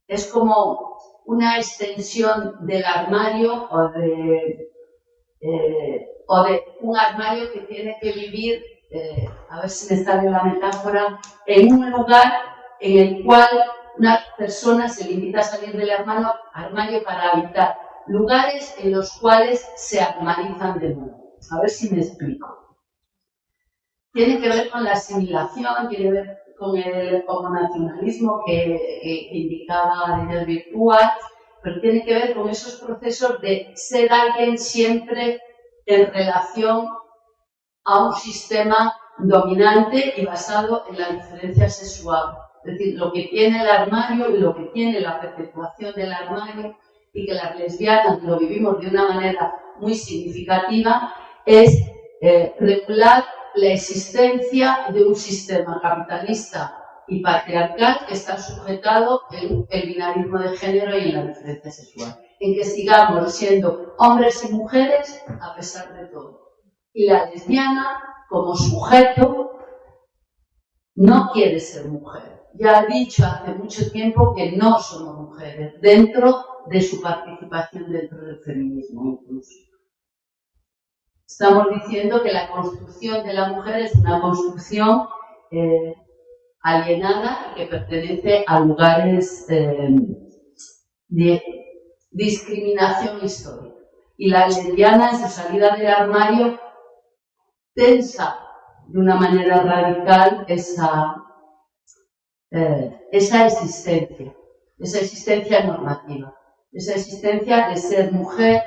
E: es como una extensión del armario o de un armario que tiene que vivir, a ver si me sale la metáfora, en un lugar en el cual una persona se le invita a salir del armario para habitar lugares en los cuales se armonizan de nuevo. A ver si me explico. Tiene que ver con la asimilación, tiene que ver con el homonacionalismo que indicaba Daniel Virtúa, pero tiene que ver con esos procesos de ser alguien siempre en relación a un sistema dominante y basado en la diferencia sexual. Es decir, lo que tiene el armario y lo que tiene la perpetuación del armario, y que las lesbianas lo vivimos de una manera muy significativa, es regular la existencia de un sistema capitalista y patriarcal que está sujetado en el binarismo de género y en la diferencia sexual, en que sigamos siendo hombres y mujeres a pesar de todo. Y la lesbiana, como sujeto, no quiere ser mujer. Ya ha dicho hace mucho tiempo que no somos mujeres, dentro de su participación dentro del feminismo incluso. Estamos diciendo que la construcción de la mujer es una construcción alienada y que pertenece a lugares de discriminación histórica. Y la lesbiana, en su salida del armario, tensa de una manera radical esa existencia normativa, esa existencia de ser mujer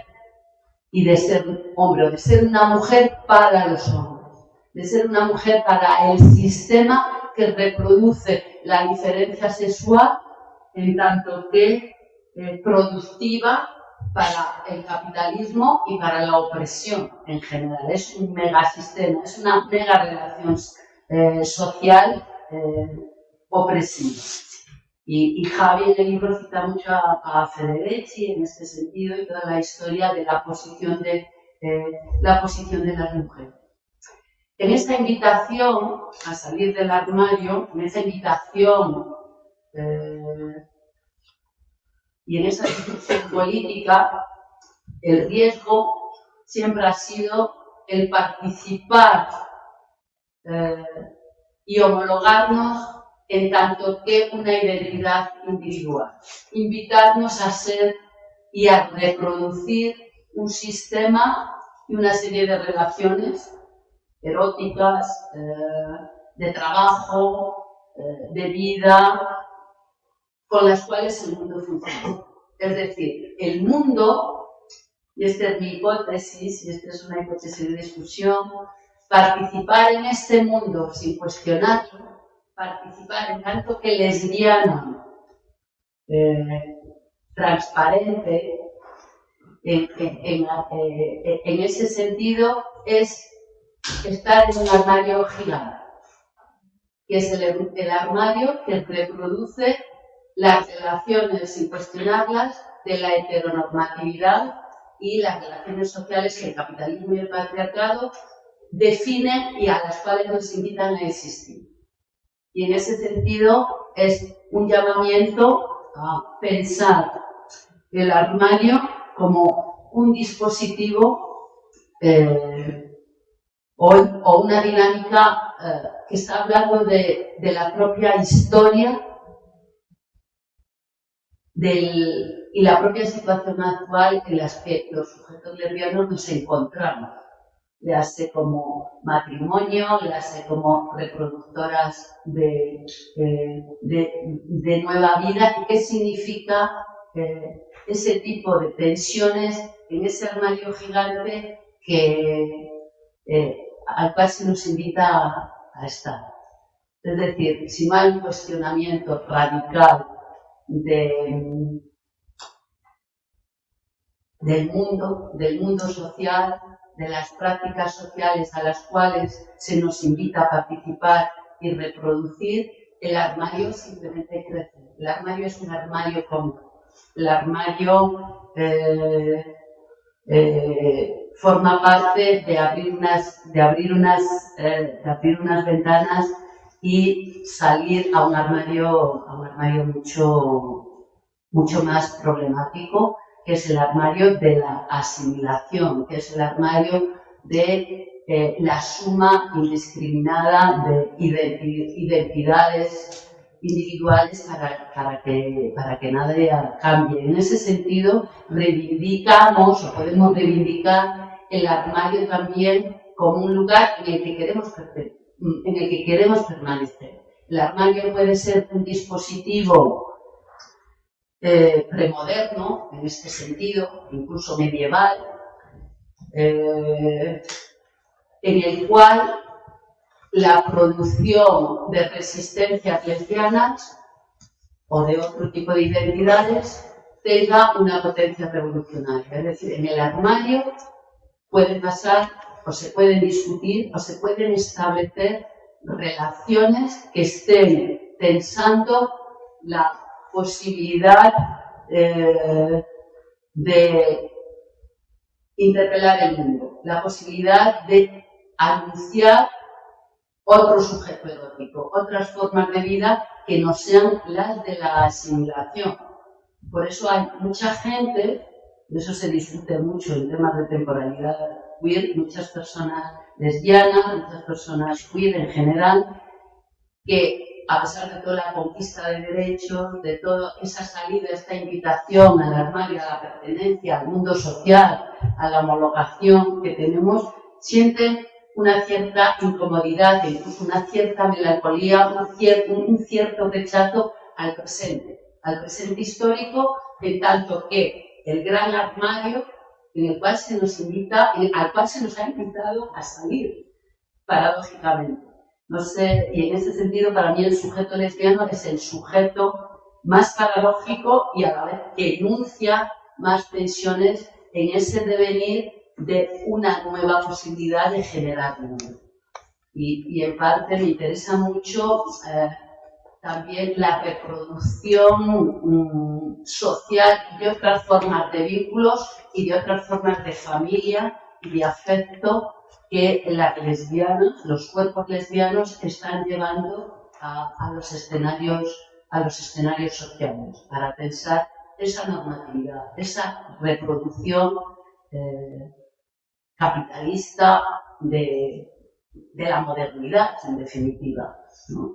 E: y de ser hombre, o de ser una mujer para los hombres, de ser una mujer para el sistema que reproduce la diferencia sexual en tanto que productiva para el capitalismo y para la opresión en general. Es un megasistema, es una mega relación social opresiva. Y Javi en el libro cita mucho a Federici en este sentido y toda la historia de la posición de las mujeres. En esta invitación a salir del armario, en esa invitación y en esa discusión política, el riesgo siempre ha sido el participar y homologarnos en tanto que una identidad individual. Invitarnos a ser y a reproducir un sistema y una serie de relaciones eróticas, de trabajo, de vida, con las cuales el mundo funciona. Es decir, el mundo, y esta es mi hipótesis, y esta es una hipótesis de discusión, participar en este mundo sin cuestionarlo, participar en tanto que lesbiana, transparente, en ese sentido es estar en un armario gigante, que es el armario que reproduce las relaciones, sin cuestionarlas, de la heteronormatividad y las relaciones sociales que el capitalismo y el patriarcado definen y a las cuales nos invitan a existir. Y en ese sentido es un llamamiento a pensar el armario como un dispositivo o una dinámica que está hablando de la propia historia y la propia situación actual en la que los sujetos lesbianos nos encontramos. Ya sé como matrimonio, ya sé como reproductoras de nueva vida, y qué significa ese tipo de tensiones en ese armario gigante al cual se nos invita a estar. Es decir, si no hay un cuestionamiento radical del mundo social, de las prácticas sociales a las cuales se nos invita a participar y reproducir, el armario simplemente crece. El armario es un armario cómodo. El armario forma parte de abrir unas ventanas y salir a un armario mucho más problemático, que es el armario de la asimilación, que es el armario de la suma indiscriminada de identidades individuales para que nada cambie. En ese sentido, reivindicamos o podemos reivindicar el armario también como un lugar en el que queremos permanecer. El armario puede ser un dispositivo premoderno, en este sentido, incluso medieval, en el cual la producción de resistencias lesbianas o de otro tipo de identidades tenga una potencia revolucionaria. Es decir, en el armario pueden pasar o se pueden discutir o se pueden establecer relaciones que estén tensando la posibilidad de interpelar el mundo, la posibilidad de anunciar otro sujeto erótico, otras formas de vida que no sean las de la asimilación. Por eso hay mucha gente, de eso se discute mucho en temas de temporalidad queer, muchas personas lesbianas, muchas personas queer en general, que a pesar de toda la conquista de derechos, de toda esa salida, esta invitación al armario, a la pertenencia, al mundo social, a la homologación que tenemos, sienten una cierta incomodidad, incluso una cierta melancolía, un cierto rechazo al presente histórico, en tanto que el gran armario en el cual se nos invita, al cual se nos ha invitado a salir, paradójicamente. No sé, y en ese sentido, para mí el sujeto lesbiano es el sujeto más paradójico y a la vez que enuncia más tensiones en ese devenir de una nueva posibilidad de generar mundo. Y en parte me interesa mucho también la reproducción social de otras formas de vínculos y de otras formas de familia y de afecto que las lesbianas, los cuerpos lesbianos están llevando a los escenarios sociales para pensar esa normatividad, esa reproducción capitalista de la modernidad, en definitiva, ¿no?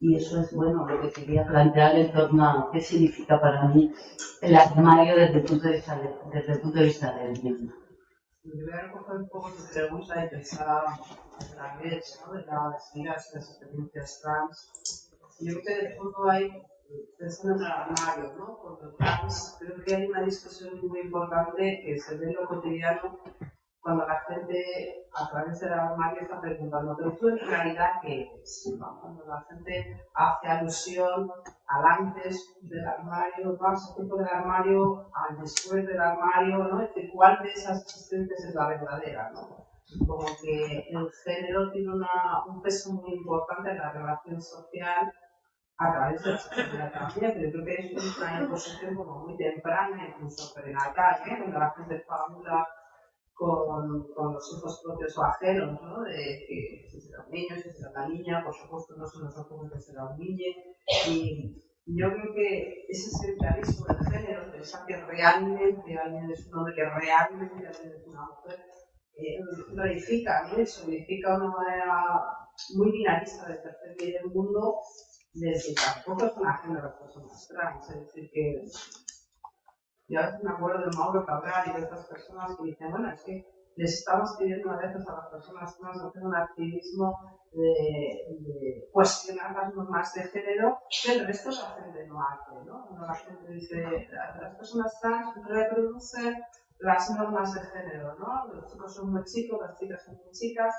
E: Y eso es bueno lo que quería plantear en torno a qué significa para mí el armario desde el punto de vista del mismo.
F: Yo voy a recoger un poco tu pregunta y pensar a través, ¿no?, de las vidas y las experiencias trans. Yo creo que de fondo hay, pensando en el armario, ¿no?, por lo trans, creo que hay una discusión muy importante que se ve en lo cotidiano cuando la gente a través del armario está preguntando, ¿pero tú en realidad qué eres? ¿No? Cuando la gente hace alusión al antes del armario, ¿no?, al tiempo del armario, al después del armario, ¿no? Es decir, ¿cuál de esas existencias es la verdadera? ¿No? Como que el género tiene un peso muy importante en la relación social a través de la sexualidad también, pero creo que es una imposición como muy temprana, incluso prenatal, ¿eh?, donde la gente fabula con los hijos propios o ajenos, ¿no?, de que si será un niño, si será una niña, por supuesto no son los ojos que será un niño, y yo creo que ese centralismo del género, pensar que realmente alguien es un hombre, que realmente alguien es una mujer, reifica, ¿no?, y significa una manera muy binarista de percibir el mundo, desde que tampoco son ajenos a las personas trans, es decir, que yo a veces me acuerdo de Mauro Cabral y de otras personas que dicen, bueno, es que les estamos pidiendo a veces a las personas trans hacer un activismo de cuestionar las normas de género que el resto de la gente no hace, ¿no? Cuando la gente dice, las personas trans reproducen las normas de género, ¿no? Los chicos son muy chicos, las chicas son muy chicas,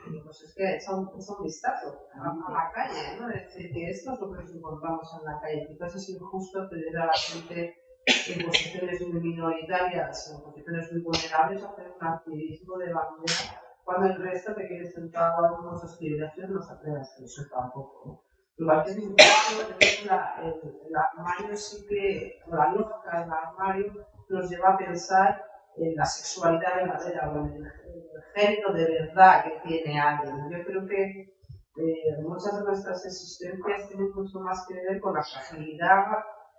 F: y pues es que es un vistazo a la calle, ¿no? Es decir, que esto es lo que nos encontramos en la calle. Quizás es injusto pedir a la gente en posiciones muy minoritarias, en posiciones muy vulnerables, hacer un activismo de bandera cuando el resto que quiere sentado a nuestras civilizaciones no se atreve a hacer eso tampoco, ¿no? Igual que es importante, el armario sí que, o la lógica del armario, nos lleva a pensar en la sexualidad verdadera o en el género de verdad que tiene alguien. Yo creo que muchas de nuestras existencias tienen mucho más que ver con la fragilidad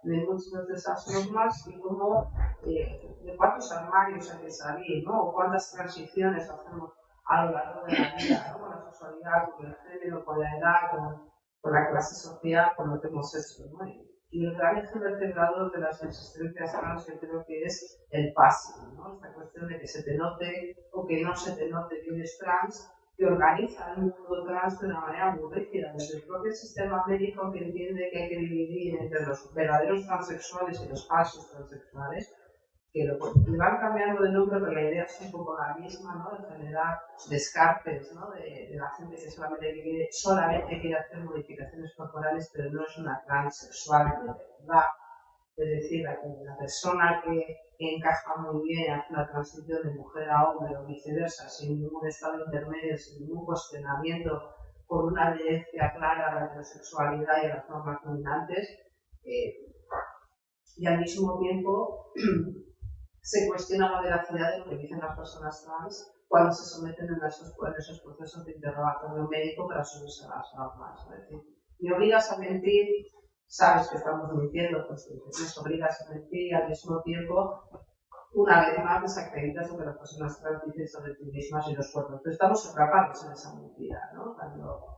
F: de muchas de esas normas y cómo, de cuántos armarios hay que salir, ¿no? O cuántas transiciones hacemos a lo largo de la vida, ¿no? Con la sexualidad, con el género, con la edad, con la clase social, con lo que hemos hecho, ¿no? Y el gran eje vertebrador de las existencias trans yo creo que es el passing, ¿no? Esta cuestión de que se te note o que no se te note que eres trans que organiza el mundo trans de una manera muy rígida, desde el propio sistema médico que entiende que hay que dividir entre los verdaderos transexuales y los falsos transexuales, que le van cambiando de nombre, pero la idea es un poco la misma, ¿no? De generar descartes, ¿no? de la gente que solamente quiere hacer modificaciones corporales, pero no es una transexual de verdad. Es decir, la persona que encaja muy bien hace una transición de mujer a hombre o viceversa, sin ningún estado intermedio, sin ningún cuestionamiento, con una adherencia clara a la heterosexualidad y a las normas dominantes, y al mismo tiempo se cuestiona la veracidad de lo que dicen las personas trans cuando se someten en esos procesos de interrogatorio médico para subirse a las normas. Es decir, me obligas a mentir, sabes que estamos mintiendo, pues nos obligas a mentir y al mismo tiempo, una vez más, desacreditas lo que las personas trans dicen sobre sí mismas y los cuerpos. Pero estamos atrapados en esa mentira, ¿no? Cuando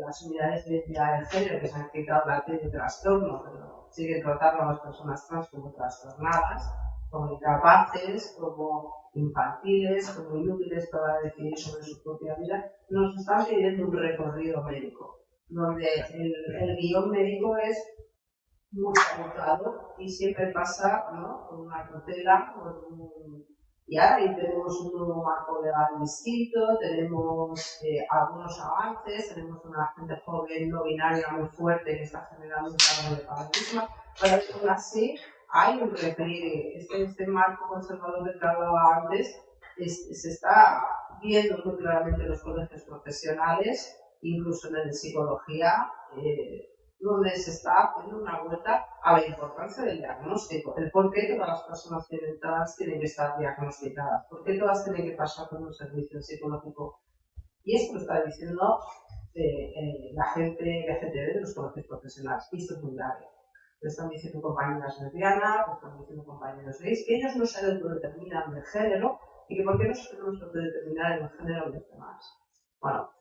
F: las unidades de identidad de género que se han quitado la ley de trastorno, pero siguen tratando a las personas trans como trastornadas, como incapaces, como infantiles, como inútiles para decidir sobre su propia vida, nos están pidiendo un recorrido médico, donde el guión médico es muy agotado y siempre pasa, ¿no? Con una tutela, y ahora ahí tenemos un nuevo marco legal distinto, tenemos algunos avances, tenemos una gente joven no binaria muy fuerte que está generando un cambio de paradigma, pero aún así hay un repliegue. Este marco conservador del que hablaba antes se está viendo muy claramente en los colegios profesionales, incluso en el de psicología, donde se está haciendo una vuelta a la importancia del diagnóstico, el por qué todas las personas trans tienen que estar diagnosticadas, por qué todas tienen que pasar por un servicio psicológico. Y esto lo está diciendo la gente LGTB de los colegios profesionales, y esto es muy grave. Lo están diciendo compañeras lesbianas, lo están diciendo compañeros gays, que ellos no se autodeterminan de género y que por qué nosotros tenemos que autodeterminar el género de los demás. Bueno,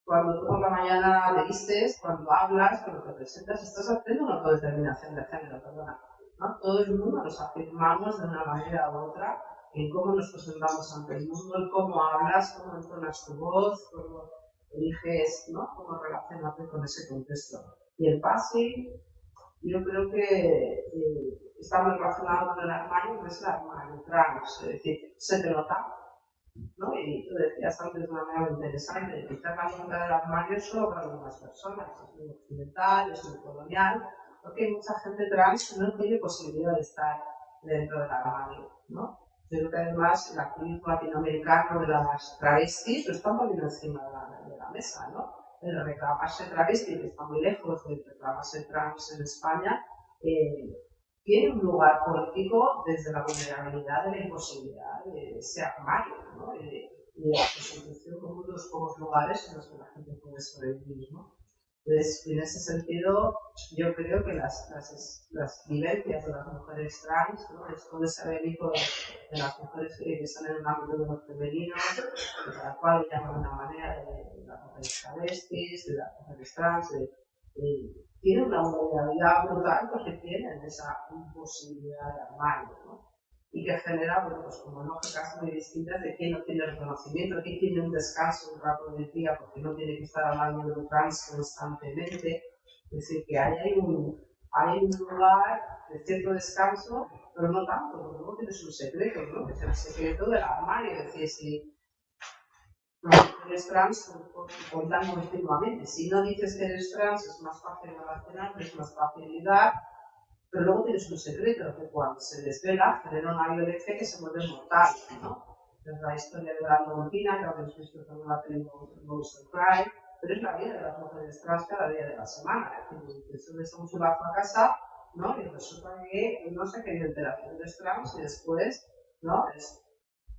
F: cuando tú por la mañana te vistes, cuando hablas, cuando te presentas, estás haciendo una autodeterminación de género, perdona, ¿no? Todo el mundo nos afirmamos de una manera u otra en cómo nos presentamos ante el mundo, en cómo hablas, cómo entonas tu voz, cómo eliges, ¿no? Cómo relacionarte con ese contexto. Y el passing, yo creo que está muy relacionado con el armario, no es el armario trans, es decir, se te nota, ¿no? Y tú decías antes de una manera muy interesante, quizás la pregunta del armario es solo para algunas personas, es muy occidental, es muy colonial, porque hay mucha gente trans que no tiene posibilidad de estar dentro del armario, ¿no? Yo creo que además el activismo latinoamericano de las travestis lo están poniendo encima de la mesa, ¿no? El reclamarse travesti, que está muy lejos de reclamarse trans en España, tiene un lugar político desde la vulnerabilidad de la imposibilidad de ese armario, ¿no? Y de la presentación como uno de los pocos lugares en los que la gente puede sobrevivir, ¿no? Entonces, en ese sentido, yo creo que las vivencias de las mujeres trans, ¿no? Todo ese abanico de las mujeres que están en un ámbito de lo femenino, de la cual llaman de una manera de las mujeres travestis, de las mujeres trans, tiene una vulnerabilidad brutal porque tienen esa imposibilidad de armario, ¿no? Y que genera, bueno, pues como lógicas muy distintas de quién no tiene reconocimiento, quién tiene un descanso un rato del día porque no tiene que estar hablando de trans constantemente. Es decir, que hay un lugar de cierto descanso, pero no tanto, porque luego tiene sus secretos, ¿no? Que es el secreto del armario. Es decir, si las mujeres trans contan continuamente. Si no dices que eres trans, es más fácil relacionarte, es más fácil ligar, pero luego tienes un secreto que cuando se desvela genera una violencia que se vuelve mortal, ¿no? Es la historia de la Lontina, que habéis visto en una película Ghost of Cry, pero es la vida de las mujeres trans cada día de la semana. Es decir, subes a un a casa, ¿no? Y resulta que no se ha querido enterar que eres trans y después, ¿no?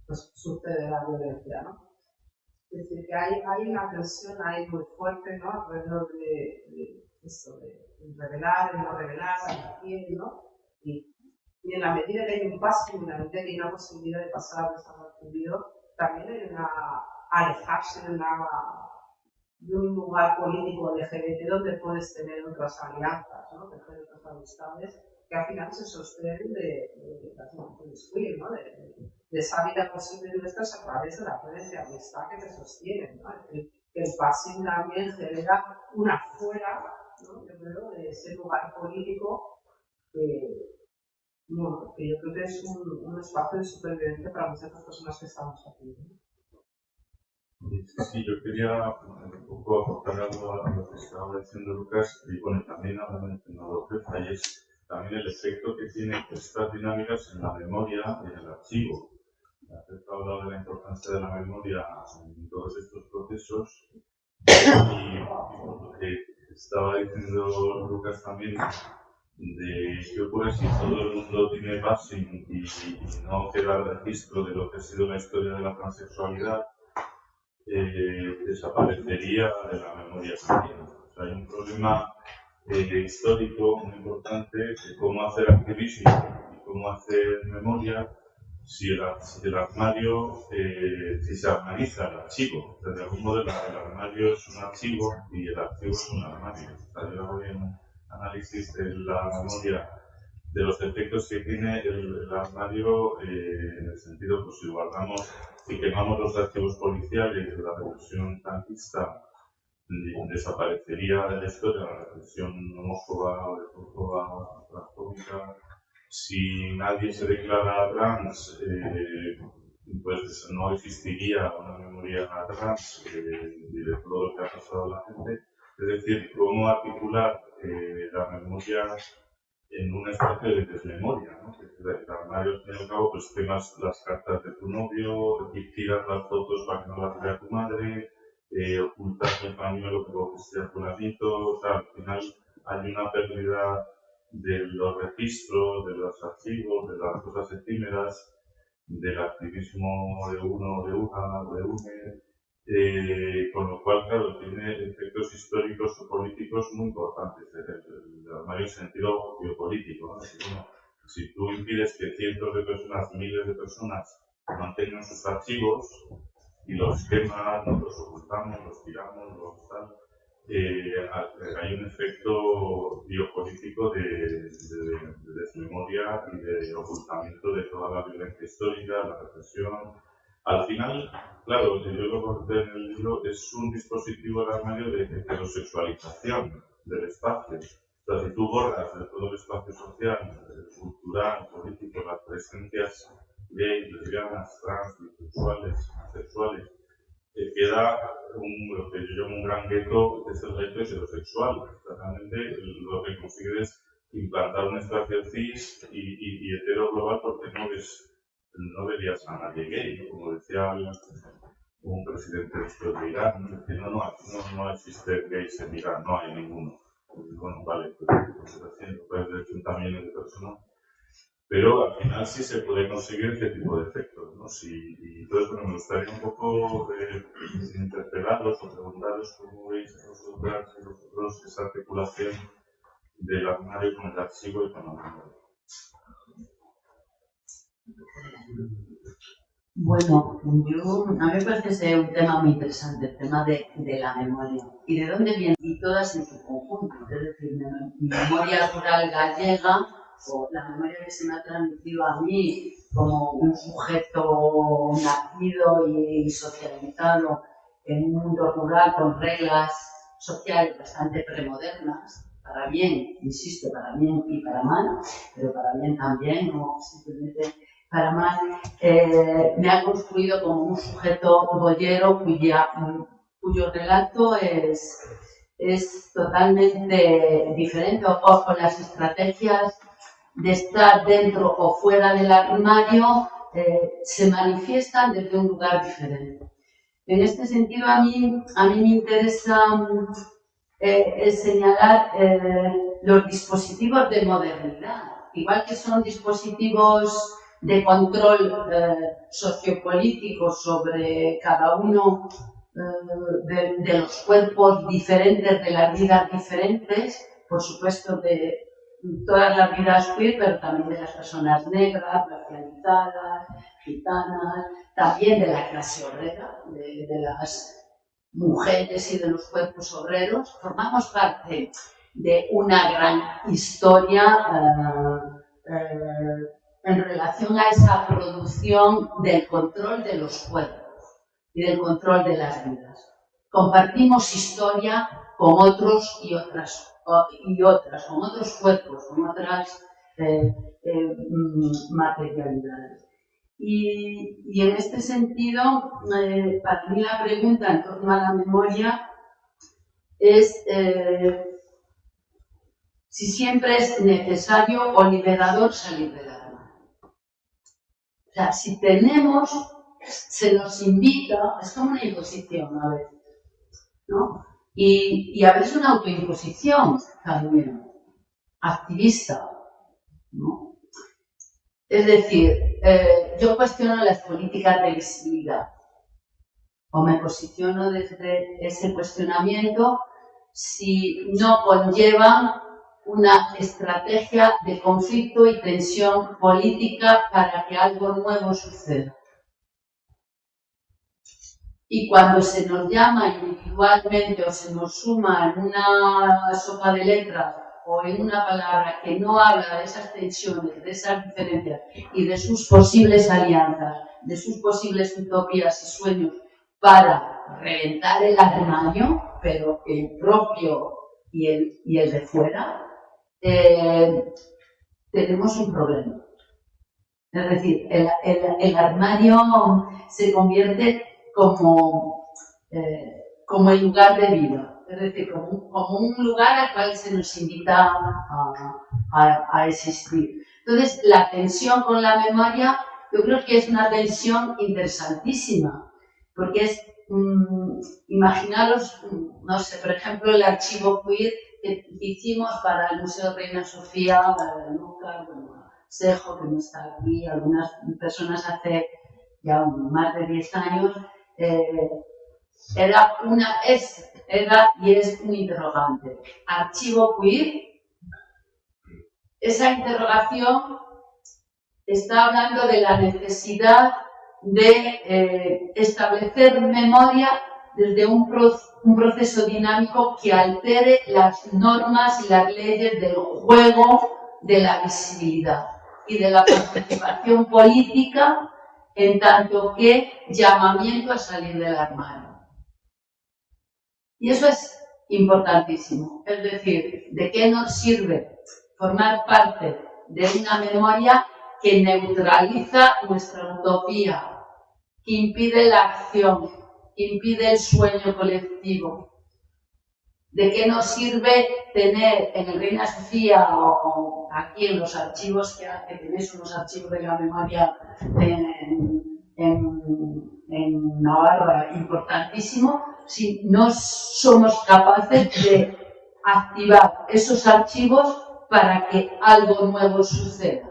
F: Pues sucede la violencia, ¿no? Es decir, que hay una tensión ahí muy fuerte, ¿no? Alrededor de esto, de revelar, de no revelar, de ¿no? Y en la medida que hay un paso, en la medida que hay una posibilidad de pasar desapercibido, también hay una alejarse de un lugar político LGBT donde puedes tener otras alianzas, ¿no? Tener otras amistades que al final se sostienen de queer, ¿no? De esa vida posible nuestra a través de las redes de amistad que te sostienen, ¿no? Que el passing también genera una fuera, ¿no? Yo creo, de ese lugar político bueno, que yo creo que es un espacio de supervivencia para muchas de las personas que estamos aquí, ¿no?
D: Sí, yo quería un poco aportar algo a lo que estaba diciendo Lucas y bueno, también ha mencionado Pepa, y es también el efecto que tienen estas dinámicas en la memoria y en el archivo. Pepa ha hablado de la importancia de la memoria en todos estos procesos y lo que estaba diciendo Lucas también de qué ocurre si todo el mundo tiene passing y no queda el registro de lo que ha sido la historia de la transexualidad. Desaparecería de la memoria también. O sea, hay un problema histórico muy importante de cómo hacer activismo y cómo hacer memoria si el armario, si se armoniza el archivo. O sea, de algún modo el armario es un archivo y el archivo es un armario. O sea, yo hago un análisis de la memoria de los efectos que tiene el armario en el sentido, pues si guardamos y quemamos los archivos policiales de la represión franquista, desaparecería de la historia la represión homófoba o lesbófoba, transfóbica. Si nadie se declara trans, pues no existiría una memoria trans de todo lo que ha pasado a la gente. Es decir, cómo articular la memoria en un espacio de desmemoria, ¿no? Que el armario, al fin y al cabo, pues tengas las cartas de tu novio, tiras las fotos para que no las vea tu madre, ocultas el pañuelo que vestía tu fulanito, o sea, al final hay una pérdida de los registros, de los archivos, de las cosas efímeras, del activismo de uno, de una, de une, con lo cual, claro, tiene efectos históricos o políticos muy importantes, el armario en sentido geopolítico, ¿no? Bueno, si tú impides que cientos de personas, miles de personas mantengan sus archivos y los queman, los ocultamos, los tiramos, los tal, hay un efecto biopolítico de desmemoria y de ocultamiento de toda la violencia histórica, la represión. Al final, claro, yo lo conté en el libro, es un dispositivo del armario de heterosexualización del espacio. O sea, si tú borras de todo el espacio social, cultural, político, las presencias gays, lesbianas, trans, bisexuales, sexuales, queda lo que yo llamo un gran gueto, que es el gueto heterosexual. Realmente lo que consigue es implantar un espacio cis y hetero global porque no verías a nadie gay, ¿no? Como decía un presidente de Irán, que no existe gays en Irán, no hay ninguno. Bueno, vale, pues haciendo puede ser millones de personas, pero al final sí se puede conseguir este tipo de efectos, ¿no? Y entonces, bueno, me gustaría un poco interpelarlos o preguntaros cómo veis vosotras y vosotros esa articulación del armario con el archivo y con la memoria.
E: Bueno, a mí me parece ser un tema muy interesante, el tema de la memoria. ¿Y de dónde viene? Y todas en su conjunto. Es decir, mi memoria rural gallega, o la memoria que se me ha transmitido a mí como un sujeto nacido y socializado en un mundo rural con reglas sociales bastante premodernas, para bien, insisto, para bien y para mal, pero para bien también, no simplemente para mal, me ha construido como un sujeto boyero cuyo relato es totalmente diferente, o con las estrategias de estar dentro o fuera del armario se manifiestan desde un lugar diferente. En este sentido, a mí me interesa señalar los dispositivos de modernidad, igual que son dispositivos de control sociopolítico sobre cada uno de los cuerpos diferentes, de las vidas diferentes, por supuesto de todas las vidas queer, pero también de las personas negras, racializadas, gitanas, también de la clase obrera, de las mujeres y de los cuerpos obreros. Formamos parte de una gran historia en relación a esa producción del control de los cuerpos y del control de las vidas. Compartimos historia con otros y otras, con otros cuerpos, con otras materialidades. Y en este sentido, para mí la pregunta en torno a la memoria es si siempre es necesario o liberador salir del armario. O sea, si tenemos, se nos invita, es como una imposición a veces, ¿no? Y a veces una autoimposición también, activista, ¿no? Es decir, yo cuestiono las políticas de visibilidad, o me posiciono desde ese cuestionamiento si no conllevan una estrategia de conflicto y tensión política para que algo nuevo suceda. Y cuando se nos llama individualmente o se nos suma en una sopa de letras o en una palabra que no habla de esas tensiones, de esas diferencias y de sus posibles alianzas, de sus posibles utopías y sueños para reventar el armario, pero el propio y el de fuera, tenemos un problema. Es decir, el armario se convierte como el lugar de vida, es decir, como un lugar al cual se nos invita a existir. Entonces, la tensión con la memoria, yo creo que es una tensión interesantísima, porque es, imaginaros, no sé, por ejemplo, el archivo queer que hicimos para el Museo Reina Sofía, para Lucas, Sejo, que no está aquí, algunas personas hace ya más de 10 años, era y es un interrogante. Archivo queer, esa interrogación está hablando de la necesidad de establecer memoria desde un proceso dinámico que altere las normas y las leyes del juego de la visibilidad y de la participación política en tanto que llamamiento a salir del armario. Y eso es importantísimo. Es decir, ¿de qué nos sirve formar parte de una memoria que neutraliza nuestra utopía, que impide la acción, que impide el sueño colectivo? ¿De qué nos sirve tener en el Reina Sofía o aquí en los archivos que tenéis unos archivos de la memoria en Navarra importantísimo, si no somos capaces de activar esos archivos para que algo nuevo suceda,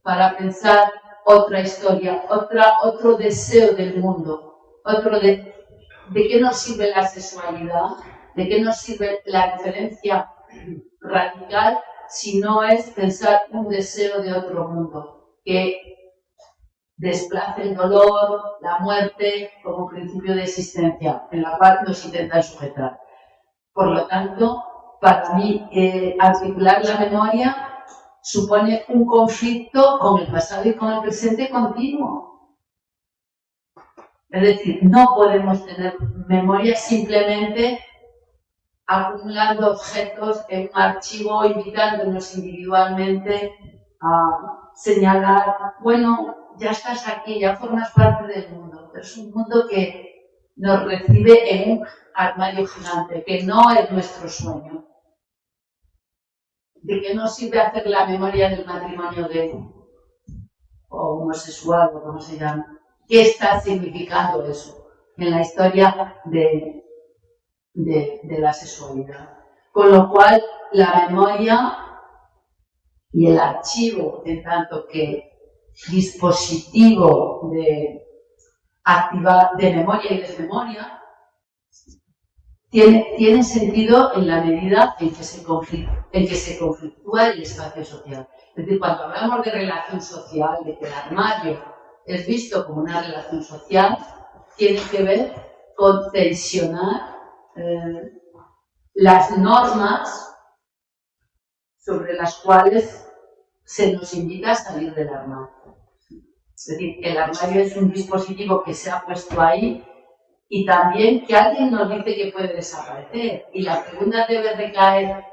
E: para pensar otra historia, otro deseo del mundo, ¿de qué nos sirve la sexualidad? ¿De qué nos sirve la diferencia radical si no es pensar un deseo de otro mundo que desplace el dolor, la muerte como principio de existencia en la cual nos intentan sujetar? Por lo tanto, para mí, articular la memoria supone un conflicto con el pasado y con el presente continuo. Es decir, no podemos tener memoria simplemente acumulando objetos en un archivo, invitándonos individualmente a señalar, bueno, ya estás aquí, ya formas parte del mundo, pero es un mundo que nos recibe en un armario gigante, que no es nuestro sueño. ¿De qué nos sirve hacer la memoria del matrimonio gay o homosexual o como se llama? ¿Qué está significando eso en la historia de la sexualidad? Con lo cual, la memoria y el archivo, en tanto que dispositivo de memoria y desmemoria, tiene sentido en la medida en que se conflictúa el espacio social. Es decir, cuando hablamos de relación social, de que el armario es visto como una relación social, tiene que ver con tensionar las normas sobre las cuales se nos invita a salir del armario. Es decir, el armario es un dispositivo que se ha puesto ahí y también que alguien nos dice que puede desaparecer. Y la pregunta debe recaer,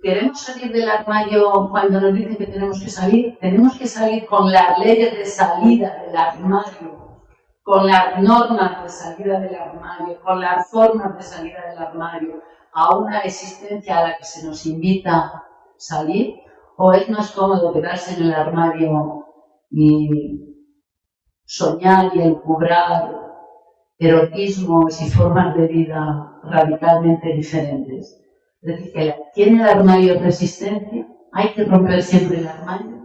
E: ¿queremos salir del armario cuando nos dicen que tenemos que salir? Tenemos que salir con las leyes de salida del armario, con las normas de salida del armario, con las formas de salida del armario, a una existencia a la que se nos invita a salir, o es más cómodo quedarse en el armario y soñar y encubrar erotismos y formas de vida radicalmente diferentes. Es decir, que ¿tiene el armario resistencia? ¿Hay que romper siempre el armario?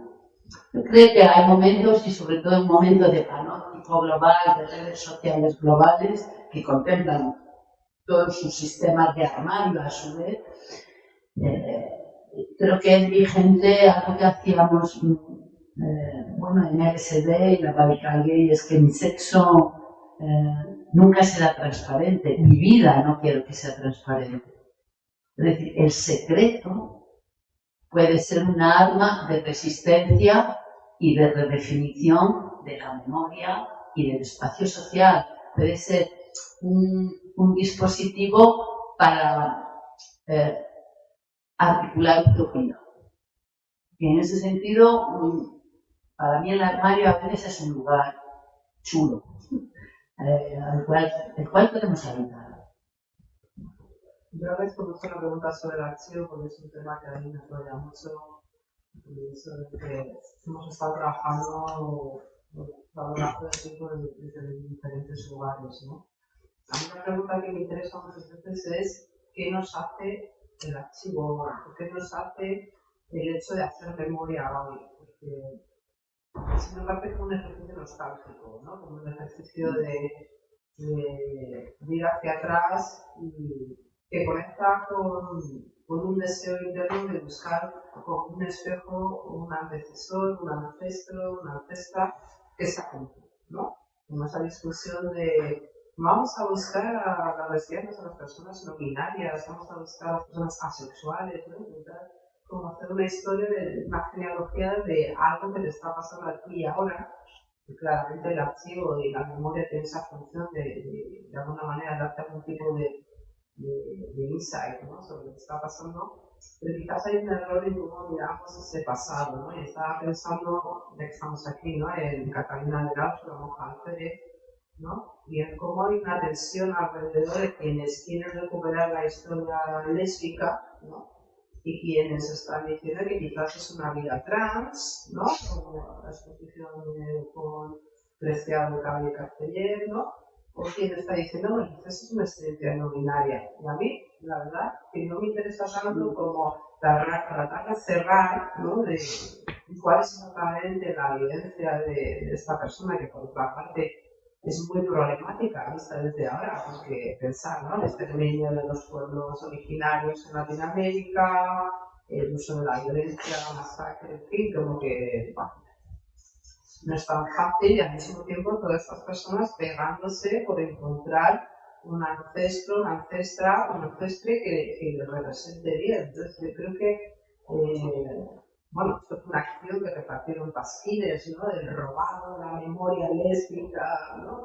E: Yo creo que hay momentos, y sobre todo en momentos de panóptico global, de redes sociales globales, que contemplan todos sus sistemas de armario a su vez, creo que es vigente algo que hacíamos en LSD y la Radical Gay, es que mi sexo nunca será transparente, mi vida no quiero que sea transparente. Es decir, el secreto puede ser una arma de resistencia y de redefinición de la memoria y del espacio social. Puede ser un dispositivo para articular utopía. Y en ese sentido, para mí el armario a veces es un lugar chulo, el cual podemos habitar.
F: Yo les conozco una pregunta sobre el archivo porque es un tema que a mí me rodeia mucho y sobre el que hemos estado trabajando a lo largo del tiempo desde diferentes lugares, ¿no? A mí la pregunta que me interesa muchas veces es ¿qué nos hace el archivo ahora? ¿Qué nos hace el hecho de hacer memoria hoy? Porque si me parece como un ejercicio nostálgico, ¿no? Como un ejercicio de ir hacia atrás y que conecta con un deseo interno de buscar con un espejo un antecesor, un ancestro, una ancestra que se junte, ¿no? Como esa discusión de vamos a buscar a las lesbianas, a las personas no binarias, vamos a buscar a las personas asexuales, ¿no? Intentar como hacer una historia de una genealogía de algo que te está pasando aquí y ahora. Y claramente el archivo y la memoria tiene esa función de alguna manera darte algún tipo de insight, ¿no? Sobre lo que está pasando, pero quizás hay un error en cómo miramos ese pasado, ¿no? Y estaba pensando, ya que estamos aquí, ¿no? En Catalina de Rauch, la monja alférez, ¿no? Y en cómo hay una tensión alrededor de quienes quieren recuperar la historia lésbica, ¿no? Y quienes están diciendo que quizás es una vida trans, ¿no? Como la exposición con Preciado, Cabe y Casteller, ¿no? O quien está diciendo, bueno, quizás es una experiencia no binaria. Y a mí, la verdad, que no me interesa tanto como tratar de cerrar, ¿no? De cuál es exactamente la evidencia de esta persona, que por otra parte es muy problemática vista desde ahora, porque pensar, ¿no? El exterminio de los pueblos originarios en Latinoamérica, el uso de la violencia, la masacre, en fin, como que, bueno, no es tan fácil y al mismo tiempo todas estas personas pegándose por encontrar un ancestro, una ancestra, un ancestre que les represente bien. Entonces yo creo que, esto fue una acción que repartieron pasquines, ¿no? Del robado, la memoria lésbica, ¿no?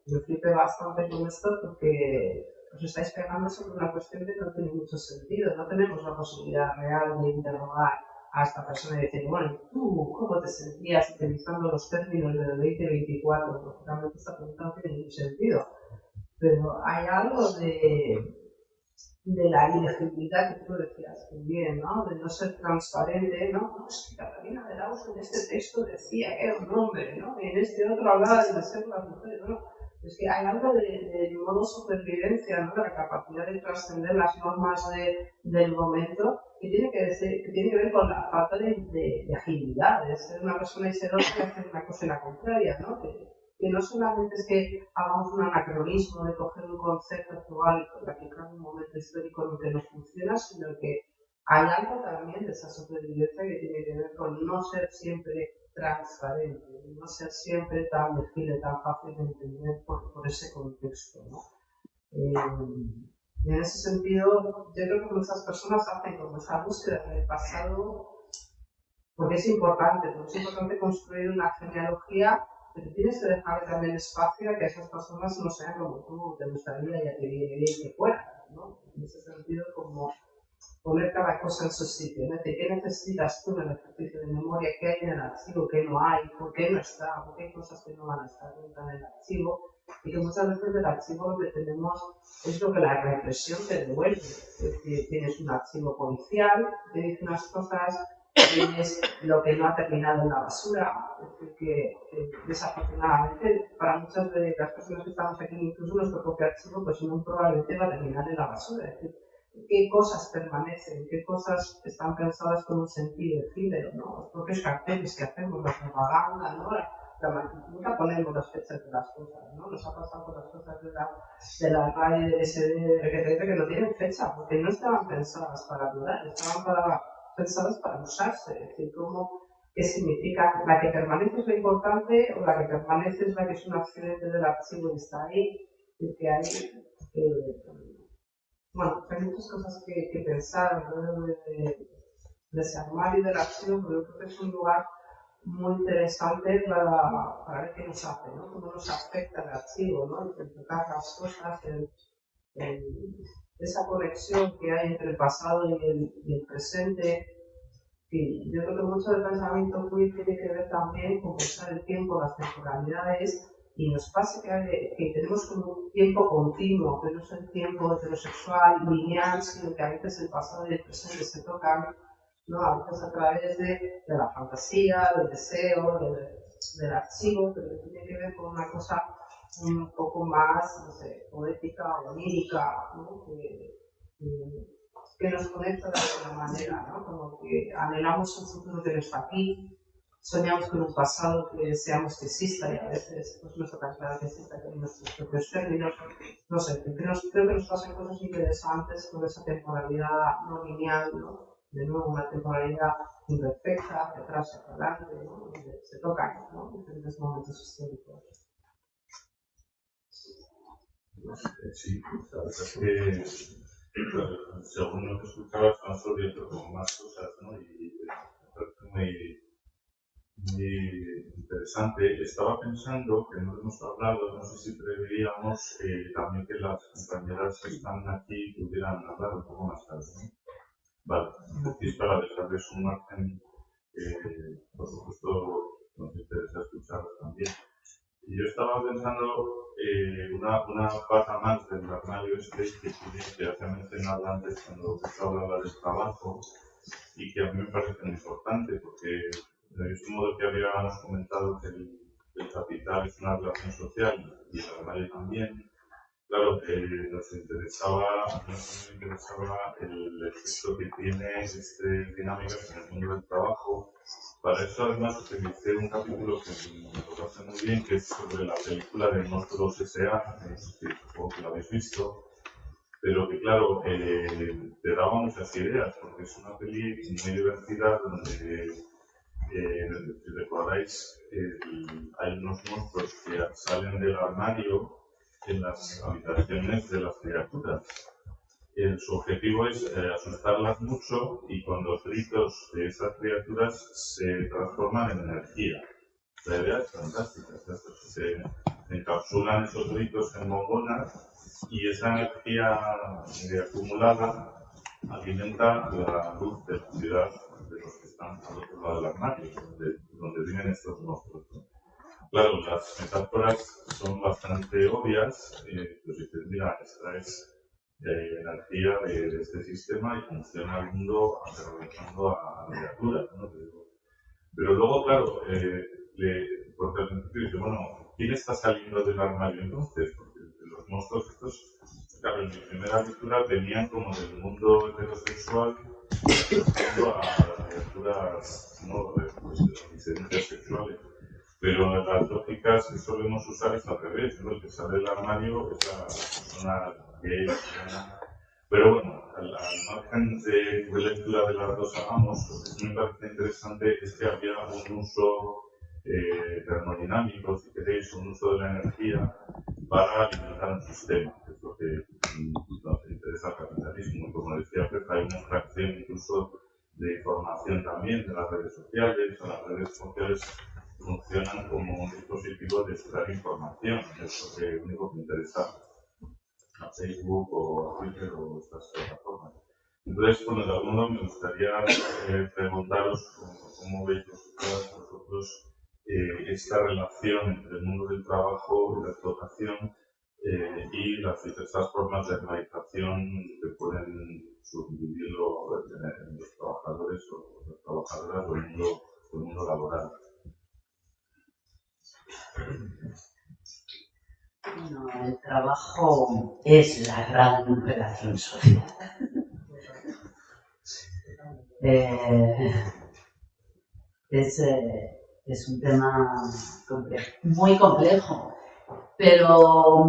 F: Yo flipé bastante con esto porque os estáis pegando sobre una cuestión que no tiene mucho sentido. No tenemos la posibilidad real de interrogar a esta persona y decir, bueno, ¿tú cómo te sentías utilizando los términos del 2024? Porque realmente esta pregunta no tiene ningún sentido. Pero hay algo de la ilegibilidad que tú decías muy bien, ¿no? De no ser transparente, ¿no? No, es que Catalina de Rauch en este texto decía que era un hombre, ¿no? Y en este otro hablaba de ser las mujeres, ¿no? Es que hay algo de modo supervivencia, ¿no? De la capacidad de trascender las normas del momento que tiene que ver con la falta de agilidad, de ser una persona y ser otra y hacer una cosa y la contraria, ¿no? Que no solamente es que hagamos un anacronismo de coger un concepto actual y aplicarlo en un momento histórico en el que nos funciona, sino que hay algo también de esa supervivencia que tiene que ver con no ser siempre transparente, no ser siempre tan legible, tan fácil de entender por ese contexto, ¿no? Y en ese sentido, yo creo que muchas personas hacen como esa búsqueda en el pasado porque es importante construir una genealogía, pero tienes que dejar también espacio a que esas personas no sean como tú te gustaría y a ti bien que fueran, ¿no? En ese sentido, como poner cada cosa en su sitio, ¿no? Es decir, ¿qué necesitas tú en el ejercicio de memoria? ¿Qué hay en el archivo? ¿Qué no hay? ¿Por qué no está? ¿Por qué hay cosas que no van a estar nunca en el archivo? Y que muchas veces del archivo lo que tenemos es lo que la represión te devuelve. Es decir, tienes un archivo policial, te dice unas cosas, tienes lo que no ha terminado en la basura. Es decir, que desafortunadamente para muchas de las personas que estamos aquí, incluso nuestro propio archivo, pues muy probablemente va a terminar en la basura. Es decir, qué cosas permanecen, qué cosas están pensadas con un sentido efímero, ¿no? Los propios carteles que hacemos, la propaganda, ¿no? Nunca ponemos las fechas de las cosas, ¿no? Nos ha pasado con las cosas de la RAI y del SD, que no tienen fecha, porque no estaban pensadas para durar, estaban pensadas para usarse, es decir, qué significa, la que permanece es lo importante o la que permanece es la que es un accidente del archivo y está ahí, y que hay... Bueno, hay muchas cosas que pensar alrededor de ese armario del archivo, pero yo creo que es un lugar muy interesante para ver qué nos hace, ¿no? Cómo nos afecta el archivo, ¿no? Interpretar las cosas, esa conexión que hay entre el pasado y el presente. Y yo creo que mucho del pensamiento queer tiene que ver también con pensar el tiempo, las temporalidades. Y nos pasa que tenemos como un tiempo continuo, que no es el tiempo heterosexual, lineal, sino que a veces el pasado y el presente se tocan, ¿no? A veces a través de la fantasía, del deseo, del archivo, pero que tiene que ver con una cosa un poco más, no sé, poética o onírica, ¿no? Que nos conecta de alguna manera, ¿no? Como que anhelamos un futuro que no está aquí. Soñamos con un pasado que deseamos que exista y a veces pues, nos toca aclarar que exista con nuestros propios términos. No sé, creo que nos pasan cosas interesantes con esa temporalidad no lineal, ¿no? De nuevo, una temporalidad imperfecta, de atrás hacia adelante, ¿no? Donde se tocan, ¿no? Diferentes momentos históricos.
D: Sí, la verdad es que según lo que escuchabas, están surgiendo como más cosas, ¿no? Y me parece muy interesante. Estaba pensando que no hemos hablado, no sé si preveíamos también que las compañeras que están aquí pudieran hablar un poco más tarde, ¿no? Vale, entonces para dejarles un margen, por supuesto, nos interesa escucharlas también. Y yo estaba pensando una pata más del armario que hacía mencionado antes cuando se hablaba del trabajo y que a mí me parece muy importante porque del mismo modo que habíamos comentado que el capital es una relación social y el armario también, claro, nos interesaba el efecto que tiene dinámicas en el mundo del trabajo. Para eso además utilicé un capítulo que me lo hace muy bien, que es sobre la película de Monstruos S.A., que supongo que lo habéis visto, pero que claro, te daba muchas ideas, porque es una peli muy divertida donde, si recordáis, hay unos monstruos que salen del armario en las habitaciones de las criaturas. Su objetivo es asustarlas mucho y con los gritos de esas criaturas se transforman en energía. La idea es fantástica. Se encapsulan esos gritos en bombonas y esa energía acumulada alimenta la luz de la ciudad de los que están al otro lado del armario, donde viven estos monstruos. Claro, las metáforas son bastante obvias, pues dices, mira, esta es energía de este sistema y funciona el mundo aterrorizando a criaturas, ¿no? Pero luego, claro, porque al principio dice, bueno, ¿quién está saliendo del armario entonces? Porque los monstruos estos, claro, en mi primera lectura venían como del mundo heterosexual a las criaturas, ¿no? De las disidencias sexuales. Pero las lógicas que solemos usar es al revés, ¿no? El que sale del armario es la persona gay, pero bueno, al margen de lectura de las dos hagamos, lo que sí me parece interesante es que había un uso termodinámico, si queréis, un uso de la energía para alimentar un sistema, que es lo que nos interesa al capitalismo. Y como decía Petra, hay una fracción incluso de información también de las redes sociales. Las redes sociales funcionan como un dispositivo de extraer información, es lo único que interesa a Facebook o a Twitter o estas plataformas. Entonces, bueno, de algún modo me gustaría preguntaros cómo veis vosotros esta relación entre el mundo del trabajo y la explotación y las diversas formas de realización que pueden subdividir los trabajadores o las trabajadoras o el mundo laboral.
E: Bueno, el trabajo es la gran relación social. Es un tema muy complejo, pero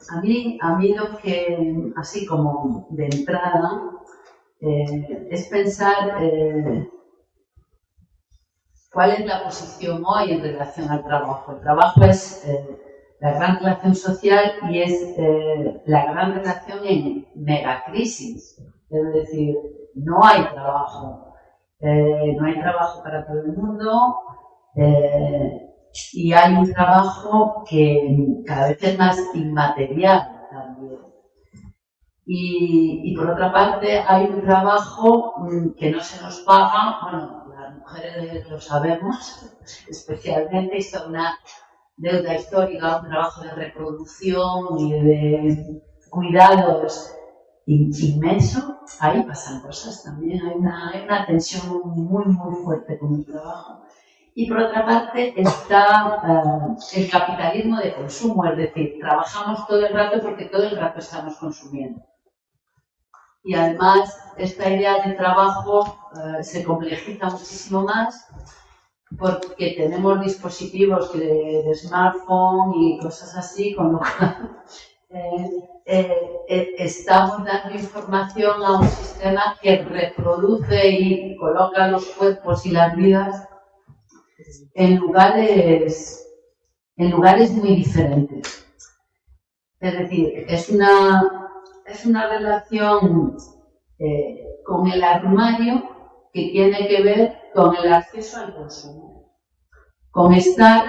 E: a mí lo que, así como de entrada, es pensar cuál es la posición hoy en relación al trabajo. El trabajo es la gran relación social y es la gran relación en megacrisis. Es decir, no hay trabajo. No hay trabajo para todo el mundo y hay un trabajo que cada vez es más inmaterial también. Y por otra parte hay un trabajo que no se nos paga, bueno, las mujeres lo sabemos, especialmente está una deuda histórica, un trabajo de reproducción y de cuidados inmenso. Ahí pasan cosas también, hay una tensión muy fuerte con el trabajo. Y por otra parte está el capitalismo de consumo, es decir, trabajamos todo el rato porque todo el rato estamos consumiendo. Y además esta idea de trabajo se complejiza muchísimo más porque tenemos dispositivos de smartphone y cosas así, con lo cual estamos dando información a un sistema que reproduce y coloca los cuerpos y las vidas en lugares muy diferentes. Es decir, es una relación con el armario que tiene que ver con el acceso al consumo, con estar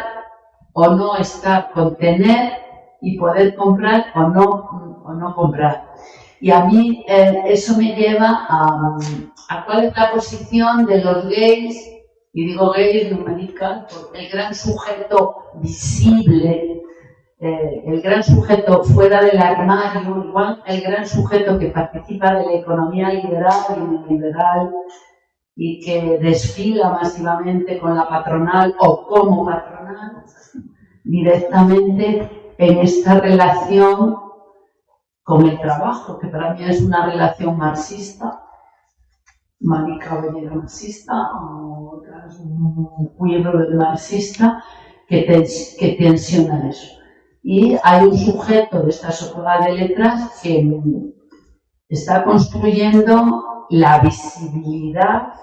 E: o no estar, con tener y poder comprar o no comprar. Y a mí eso me lleva a cuál es la posición de los gays, y digo gays numéricas, porque el gran sujeto visible, el gran sujeto fuera del armario, igual el gran sujeto que participa de la economía liberal y neoliberal y que desfila masivamente con la patronal o como patronal, directamente en esta relación con el trabajo, que para mí es una relación marxista, Mónica Ollera marxista, o un cuidro marxista que tensiona eso. Y hay un sujeto de esta sociedad de letras que está construyendo la visibilidad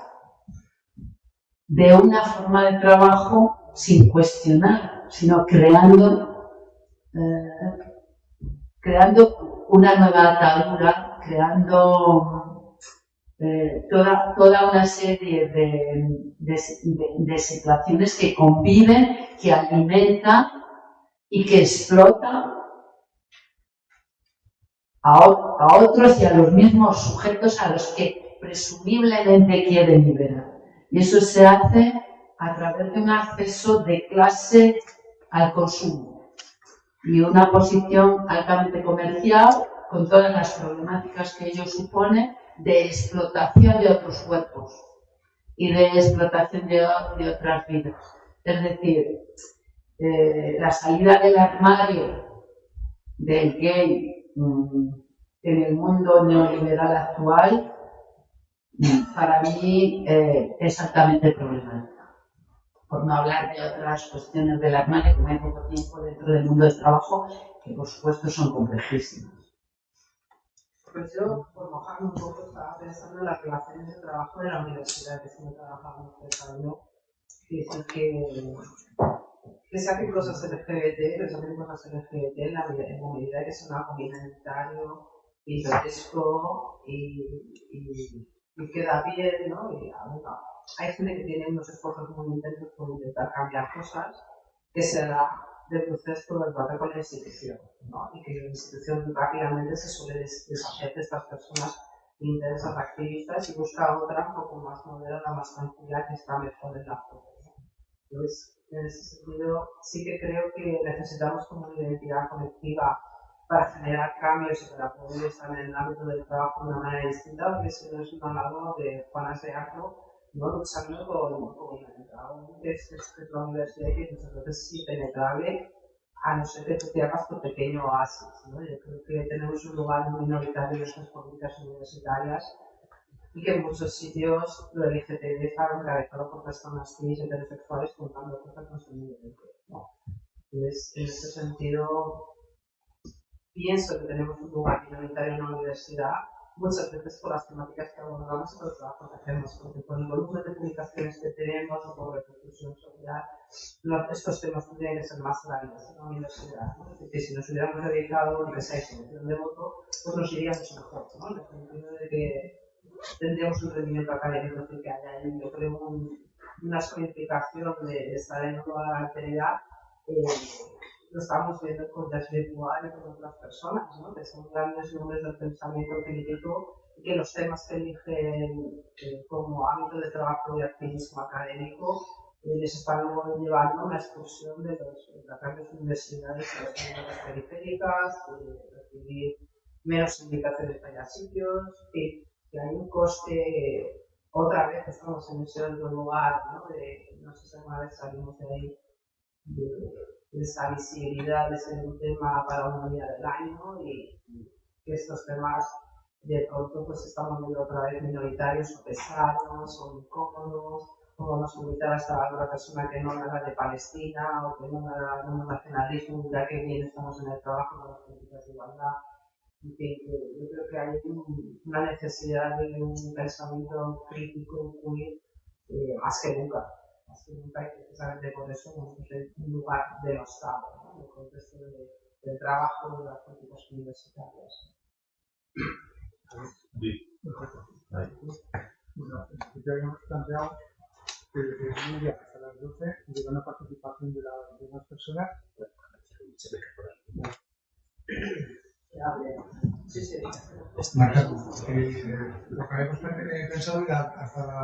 E: de una forma de trabajo sin cuestionar, sino creando una nueva atadura, creando toda una serie de situaciones que conviven, que alimentan y que explotan a otros y a los mismos sujetos a los que presumiblemente quieren liberar. Y eso se hace a través de un acceso de clase al consumo y una posición altamente comercial con todas las problemáticas que ello supone de explotación de otros cuerpos y de explotación de otras vidas. Es decir, la salida del armario del gay en el mundo neoliberal actual, para mí es altamente problemática. Por no hablar de otras cuestiones del armario, como hay poco tiempo dentro del mundo del trabajo, que por supuesto son complejísimas.
F: Pues yo, por mojarme un poco, estaba pensando en las relaciones de trabajo de la universidad, que siempre trabajamos pensando, y decir que se hacen cosas LGBT, en la medida que son algo minoritario y grotesco y queda bien, ¿no? Y bueno, hay gente que tiene unos esfuerzos muy intensos por intentar cambiar cosas, que se da del proceso del papel con la institución, ¿no? Y que la institución rápidamente se suele deshacer de estas personas intensas, activistas, y busca otra un poco más moderna, más tranquila, que está mejor en la foto, ¿no? Entonces, en ese sentido, sí que creo que necesitamos como una identidad colectiva para generar cambios y para poder estar en el ámbito del trabajo de una manera distinta, porque si no es una labor de Juanas de Arco, ¿no? Luchando con el trabajo que es la universidad, que muchas veces es impenetrable, a no ser que tú te hagas tu pequeño oasis, ¿no? Yo creo que tenemos un lugar muy minoritario en nuestras políticas universitarias y que en muchos sitios lo LGTB está encabezado por personas cis heterosexuales contando cosas no son muy diferentes, ¿no? Entonces, en ese sentido, pienso que tenemos un lugar minoritario en la universidad, muchas veces por las temáticas que abordamos y por el trabajo que hacemos, porque por el volumen de publicaciones que tenemos o por repercusión social, estos temas tendrían que ser más grandes en la universidad, ¿no? Es decir, si nos hubiéramos dedicado a esa exposición de voto, pues nos iríamos mejor, ¿no? En el sentido de que tendríamos un rendimiento académico que haya ahí, yo creo, una solidificación de estar en toda la alteridad. Lo estamos viendo con Jasmine Pual y con otras personas, ¿no? Que son grandes nombres del pensamiento crítico y que los temas que eligen como ámbito de trabajo y activismo académico les están llevando a una expulsión de las grandes universidades a las comunidades periféricas, recibir menos invitaciones para ir a sitios, que hay un coste, otra vez estamos en ese otro lugar, ¿no? No sé si alguna vez salimos de ahí, de esa visibilidad de ser un tema para una día del año y que estos temas de pronto pues estamos viendo otra vez minoritarios o pesados o incómodos, o nos invitar hasta una persona que no habla de Palestina o que no habla de nacionalismo, ya que bien estamos en el trabajo con las políticas de igualdad. En fin, yo creo que hay una necesidad de un pensamiento crítico muy más que nunca. Y precisamente por eso es un lugar denostado, ¿no? En el contexto del trabajo de las políticas universitarias.
D: Sí.
C: Bueno, ya habíamos planteado que desde un día hasta las 12 hubiera una participación de las demás personas.
F: Sí, sí.
C: Marca, lo que habíamos pensado era hasta la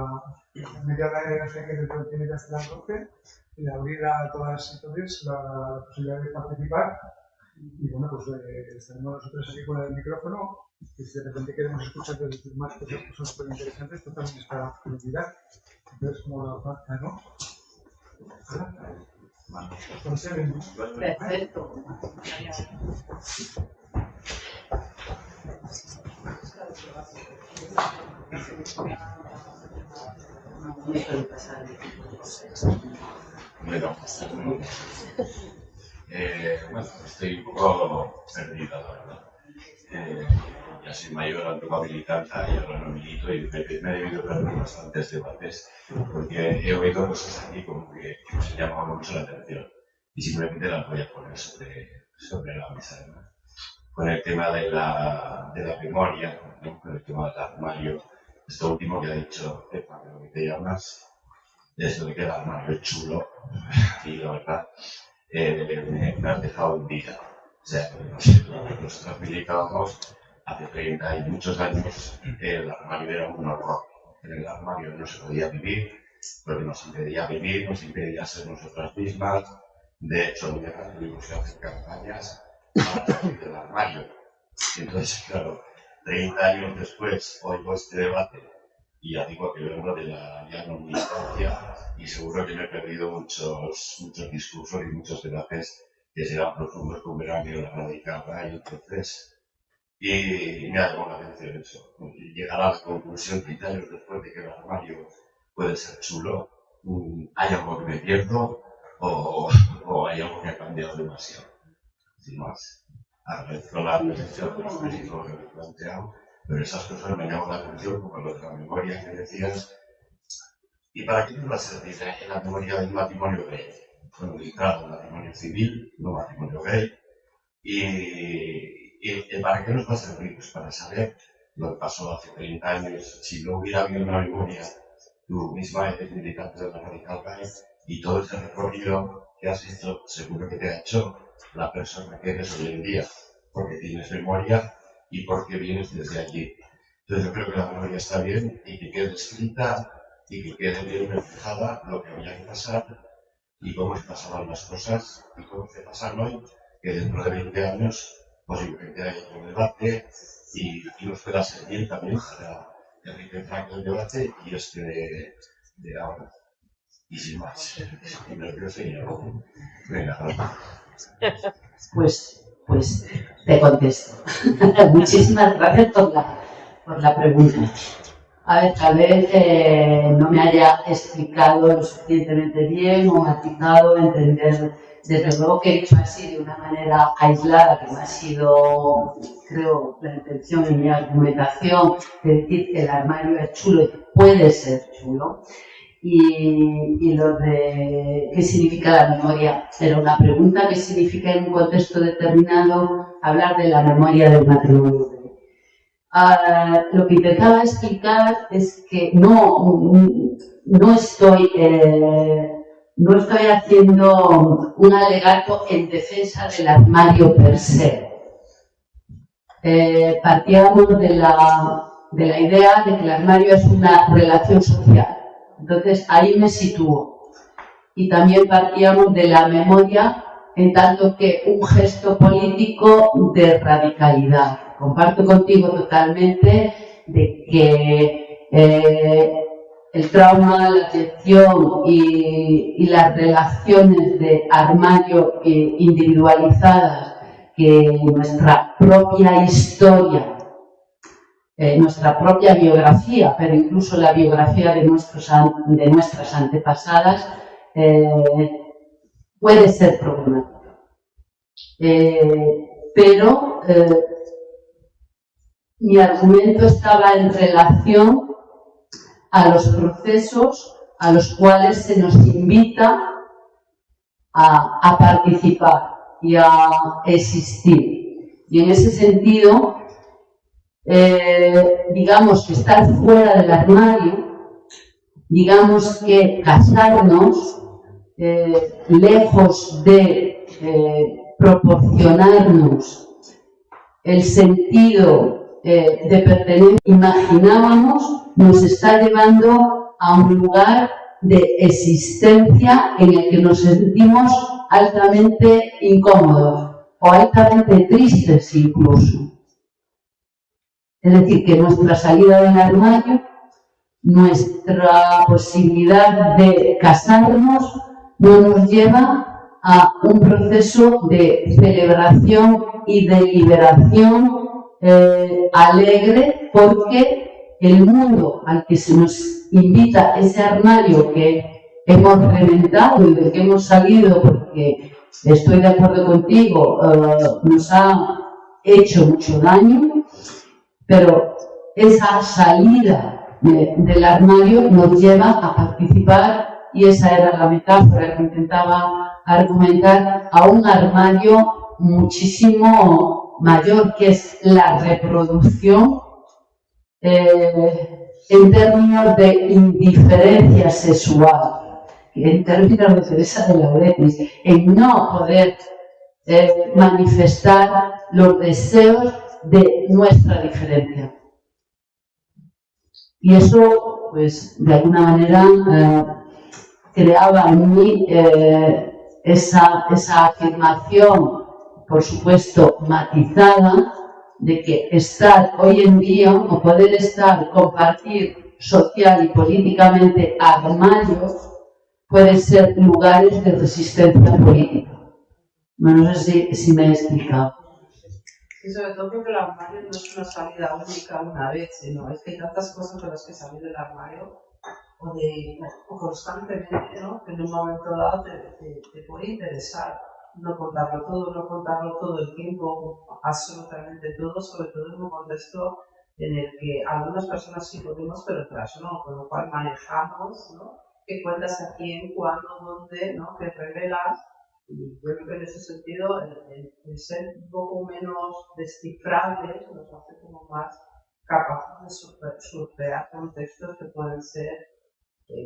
C: media hora de que tiene hasta las 12 y abrir a todas y todos la posibilidad de participar. Y bueno, pues estaremos nosotros aquí con el micrófono y si de repente queremos escuchar de los más cosas que son súper interesantes, pues también es para curiosidad. Entonces, como la falta, ¿no?
F: Perfecto.
G: Bueno, estoy un poco perdida, la verdad. Ya soy mayor, ando militanta y ahora no milito y me he debido perder bastantes debates porque he oído cosas aquí como que me han llamado mucho la atención y simplemente las voy a poner sobre la mesa, ¿no? Con el tema de la memoria, ¿no? Con el tema del armario, esto último que ha dicho Pepa, lo que te llamas, eso de que el armario es chulo y la verdad me has dejado un día. O sea, nosotros militábamos hace 30 y muchos años, el armario era un horror. En el armario no se podía vivir, porque nos impedía vivir, nos impedía ser nosotras mismas. De hecho, tuvimos que hacer campañas para salir del armario. Entonces, claro, 30 años después oigo este debate y ya digo que vengo de la ya no militancia y seguro que me he perdido muchos discursos y muchos debates que serán profundos como verán la radical y entonces me ha llamado la atención eso. Llegar a la conclusión 30 años después de que el armario puede ser chulo, hay algo que me pierdo o hay algo que ha cambiado demasiado. Sin más, agradezco la presencia de los críticos que me he planteado, pero esas cosas me llaman la atención como lo de la memoria que decías. ¿Y para qué nos va a servir la memoria del matrimonio gay? Bueno, claro, el matrimonio civil, no matrimonio gay. ¿Y para qué nos va a servir? Pues para saber lo que pasó hace 30 años, si no hubiera habido una memoria, tú misma eres militante de la Radical Right, y todo ese recorrido que has hecho seguro que te ha hecho la persona que eres hoy en día, porque tienes memoria y porque vienes desde allí. Entonces yo creo que la memoria está bien y que quede escrita y que quede bien reflejada lo que había que pasar y cómo se pasaban las cosas y cómo se pasan hoy, que dentro de 20 años posiblemente haya un debate y nos pueda servir también para enriquecer el debate y de ahora. Y sin más, no quiero seguir. Venga,
E: Pues te contesto. Muchísimas gracias por la pregunta. A ver, tal vez no me haya explicado lo suficientemente bien o matizado, entender. Desde luego que he dicho así de una manera aislada, que no ha sido, creo, la intención en mi argumentación, de decir que el armario es chulo y puede ser chulo. Y lo de qué significa la memoria. Era una pregunta: ¿qué significa en un contexto determinado hablar de la memoria del matrimonio? Lo que intentaba explicar es que no estoy haciendo un alegato en defensa del armario per se. Partíamos de la idea de que el armario es una relación social. Entonces ahí me sitúo. Y también partíamos de la memoria en tanto que un gesto político de radicalidad. Comparto contigo totalmente de que el trauma, la atención y las relaciones de armario individualizadas que nuestra propia historia, nuestra propia biografía, pero incluso la biografía de nuestras antepasadas, puede ser problemática. Pero mi argumento estaba en relación a los procesos a los cuales se nos invita a participar y a existir. Y en ese sentido, digamos que estar fuera del armario, digamos que casarnos, lejos de proporcionarnos el sentido de pertenencia, imaginábamos, nos está llevando a un lugar de existencia en el que nos sentimos altamente incómodos o altamente tristes incluso. Es decir, que nuestra salida del armario, nuestra posibilidad de casarnos, no nos lleva a un proceso de celebración y de liberación alegre, porque el mundo al que se nos invita, ese armario que hemos reventado y del que hemos salido, porque estoy de acuerdo contigo, nos ha hecho mucho daño, pero esa salida del armario nos lleva a participar, y esa era la metáfora que intentaba argumentar, a un armario muchísimo mayor, que es la reproducción en términos de indiferencia sexual, en términos de Teresa de Lauretis, en no poder manifestar los deseos de nuestra diferencia. Y eso, pues, de alguna manera creaba en mí esa afirmación, por supuesto matizada, de que estar hoy en día, o poder estar, compartir social y políticamente armarios, pueden ser lugares de resistencia política. No sé si me he explicado.
F: Y sobre todo porque el armario no es una salida única una vez, sino es que hay tantas cosas de las que salir del armario o constantemente, ¿no? Que en un momento dado te puede interesar no contarlo todo el tiempo, absolutamente todo, sobre todo en un contexto en el que algunas personas sí podemos, pero otras no, con lo cual manejamos, ¿no? Qué cuentas a quién, cuándo, dónde, ¿no? Qué revelas. Y yo creo que en ese sentido el ser un poco menos descifrable nos hace como más capaces de superar contextos que pueden ser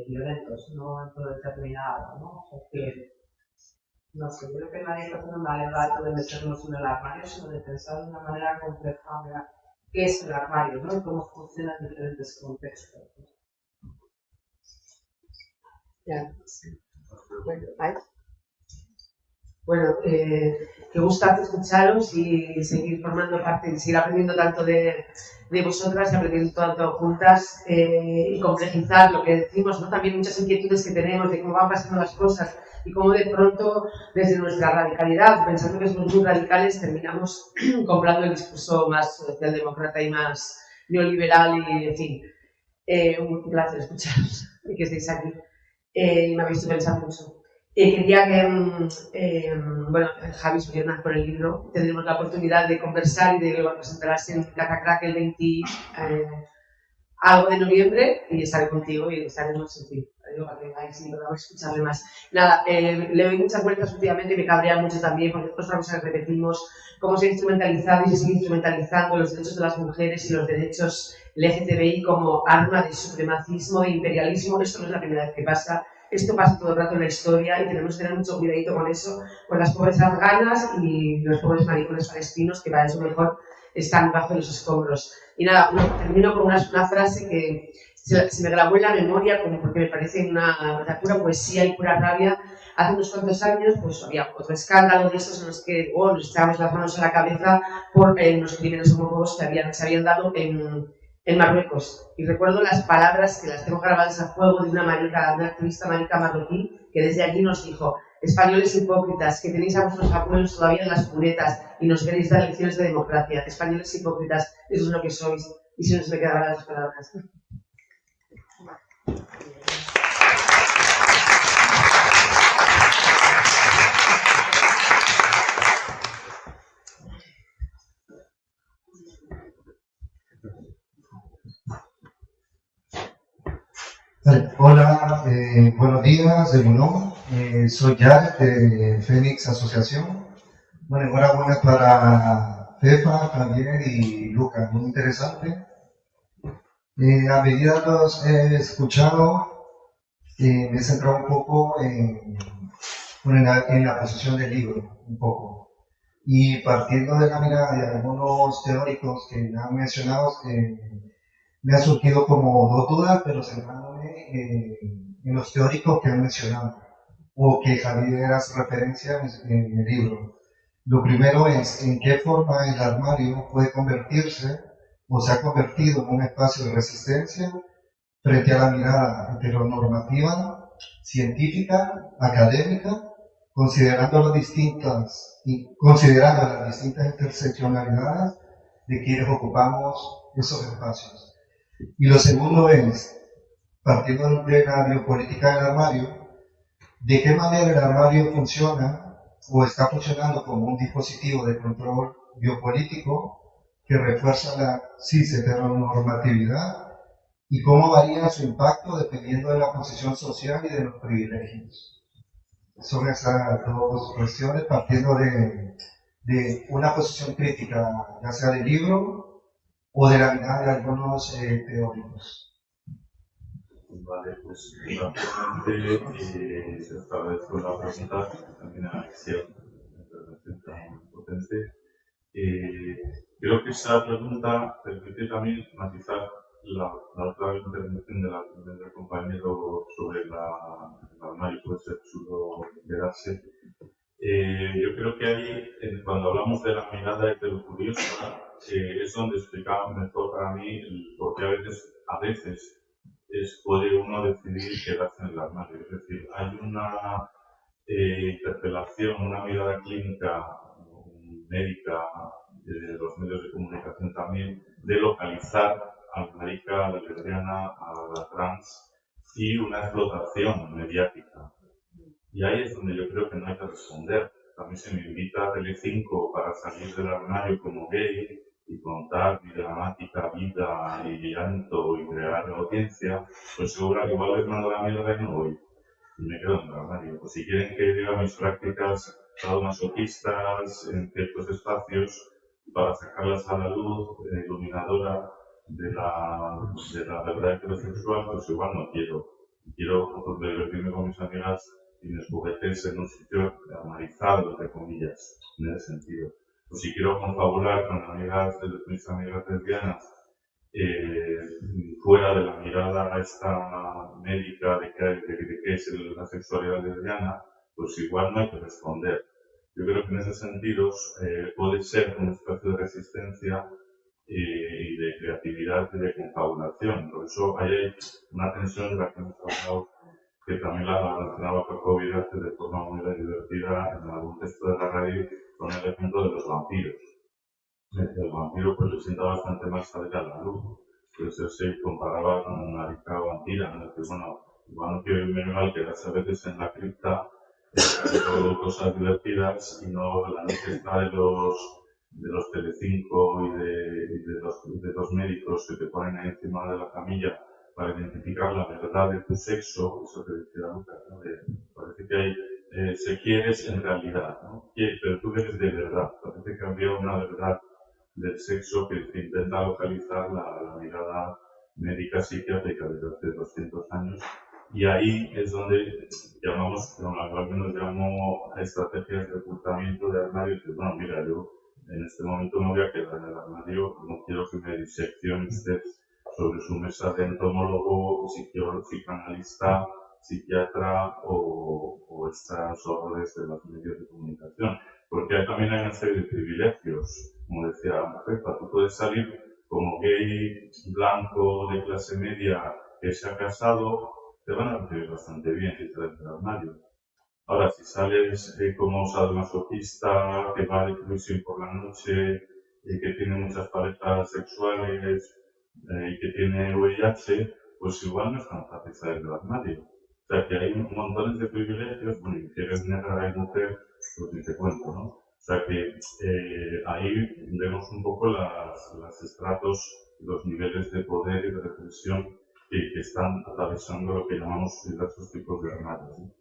F: violentos, no en todo determinado, ¿no? O sea que, no sé, yo creo que nadie está haciendo mal el rato de meternos en el armario, sino de pensar de una manera compleja de qué es el armario, ¿no? Y cómo funciona en diferentes contextos, ¿no?
H: Ya, sí. Bueno, ¿vale? Bueno, qué gustazo escucharos y seguir formando parte, y seguir aprendiendo tanto de vosotras y aprendiendo tanto juntas y complejizar lo que decimos, ¿no? También muchas inquietudes que tenemos de cómo van pasando las cosas y cómo de pronto, desde nuestra radicalidad, pensando que somos muy radicales, terminamos comprando el discurso más socialdemócrata y más neoliberal y, en fin, un placer escucharos y que estéis aquí. Me habéis hecho pensar mucho. Quería que, bueno, Javi Suriona por el libro, tendremos la oportunidad de conversar y de presentarse en Catacrack el 20 algo de noviembre y estaré contigo y estaremos en fin, para que vengáis y podamos escucharle más. Nada, le doy muchas vueltas últimamente y me cabrea mucho también porque es otra cosa que repetimos, cómo se ha instrumentalizado y se sigue instrumentalizando los derechos de las mujeres y los derechos LGTBI como arma de supremacismo, de imperialismo. Esto no es la primera vez que pasa. Esto pasa todo el rato en la historia y tenemos que tener mucho cuidadito con eso, con las pobres afganas y los pobres maricones palestinos que para eso mejor están bajo los escombros. Y nada, termino con una frase que se me grabó en la memoria como porque me parece una pura poesía y pura rabia. Hace unos cuantos años pues había otro escándalo de estos en los que nos echábamos las manos a la cabeza por unos crímenes homófobos que se habían dado en Marruecos. Y recuerdo las palabras que las tengo grabadas a fuego de una activista marica marroquí que desde allí nos dijo: españoles hipócritas, que tenéis a vuestros abuelos todavía en las cunetas y nos queréis dar lecciones de democracia. Españoles hipócritas, eso es lo que sois. Y si no se me quedaban las palabras.
I: Hola, buenos días de Bulón. Soy Jared de Fénix Asociación. Bueno, enhorabuena para Pepa, Javier y Lucas, muy interesante. A medida que los he escuchado, me he centrado un poco en la posición del libro, un poco. Y partiendo de la mirada de algunos teóricos que han mencionado, me ha surgido como dos dudas, pero centrándome en los teóricos que han mencionado, o que Javier hace referencia en el libro. Lo primero es en qué forma el armario puede convertirse, o se ha convertido en un espacio de resistencia frente a la mirada heteronormativa, científica, académica, considerando las distintas interseccionalidades de quienes ocupamos esos espacios. Y lo segundo es, partiendo de la biopolítica del armario, de qué manera el armario funciona o está funcionando como un dispositivo de control biopolítico que refuerza la cis-heteronormatividad y cómo varía su impacto dependiendo de la posición social y de los privilegios. Son esas dos cuestiones partiendo de una posición crítica, ya sea del libro o de la mirada de algunos teóricos.
D: Vale, pues rápidamente se establezco la pregunta, también a Alexia, una intervención tan potente. Creo que esa pregunta permite también matizar la otra intervención del compañero sobre el armario, puede ser chulo quedarse. Yo creo que ahí, cuando hablamos de la mirada heterocuriosa, es donde explicaba mejor para mí por qué a veces puede uno decidir quedarse en el armario. Es decir, hay una interpelación, una mirada clínica, médica, de los medios de comunicación también, de localizar a la marica, a la lesbiana, a la trans y una explotación mediática. Y ahí es donde yo creo que no hay que responder. También se me invita a Telecinco para salir del armario como gay y contar mi dramática vida y llanto y crear audiencia, pues seguro que igual les mando la mierda y no voy. Y me quedo en el armario. Pues si quieren que diga mis prácticas sadomasoquistas en ciertos espacios para sacarlas a la luz, iluminadora, la verdad heterosexual, pues igual no quiero. Quiero divertirme con mis amigas y mis juguetes en un sitio armonizado, entre comillas, en ese sentido. Pues si quiero confabular con mis amigas lesbianas, fuera de la mirada esta médica de qué es la sexualidad lesbiana, pues igual no hay que responder. Yo creo que en ese sentido puede ser un espacio de resistencia y de creatividad y de confabulación. Por eso hay una tensión de la que hemos hablado, que también la mencionaba Paco Vidarte de forma muy divertida en algún texto de la radio, con el ejemplo de los vampiros. El vampiro pues le sienta bastante más salir a la luz. Entonces se comparaba con una rica vampira, en el que, bueno, igual no quiero irme mal quedarse a veces en la cripta, haciendo cosas divertidas y no la noche está de los Telecinco y de los médicos que te ponen ahí encima de la camilla para identificar la verdad de tu sexo, eso que decía Lucas, ¿no? Parece que hay, se quieres en realidad, ¿no? Pero tú eres de verdad, parece que había una verdad del sexo que intenta localizar la mirada médica psiquiátrica desde hace 200 años. Y ahí es donde llamamos, al menos llamo a estrategias de ocultamiento de armarios. Bueno, mira, yo en este momento me voy a quedar en el armario, no quiero que me diseccione usted sobre su mesa de entomólogo, psicoanalista, psiquiatra o estos horrores de los medios de comunicación. Porque también hay una serie de privilegios, como decía Pepa, tú puedes salir como gay, blanco, de clase media, que se ha casado, te van a recibir bastante bien si sales del armario. Ahora, si sales como sadomasoquista, que va de cruising por la noche, que tiene muchas parejas sexuales y que tiene VIH, pues igual no es tan fácil salir del armario. O sea que hay montones de privilegios, bueno, y si eres negra y mujer, pues ni te cuento, ¿no? O sea que ahí vemos un poco los estratos, los niveles de poder y de represión que están atravesando lo que llamamos diversos tipos de armarios, ¿no?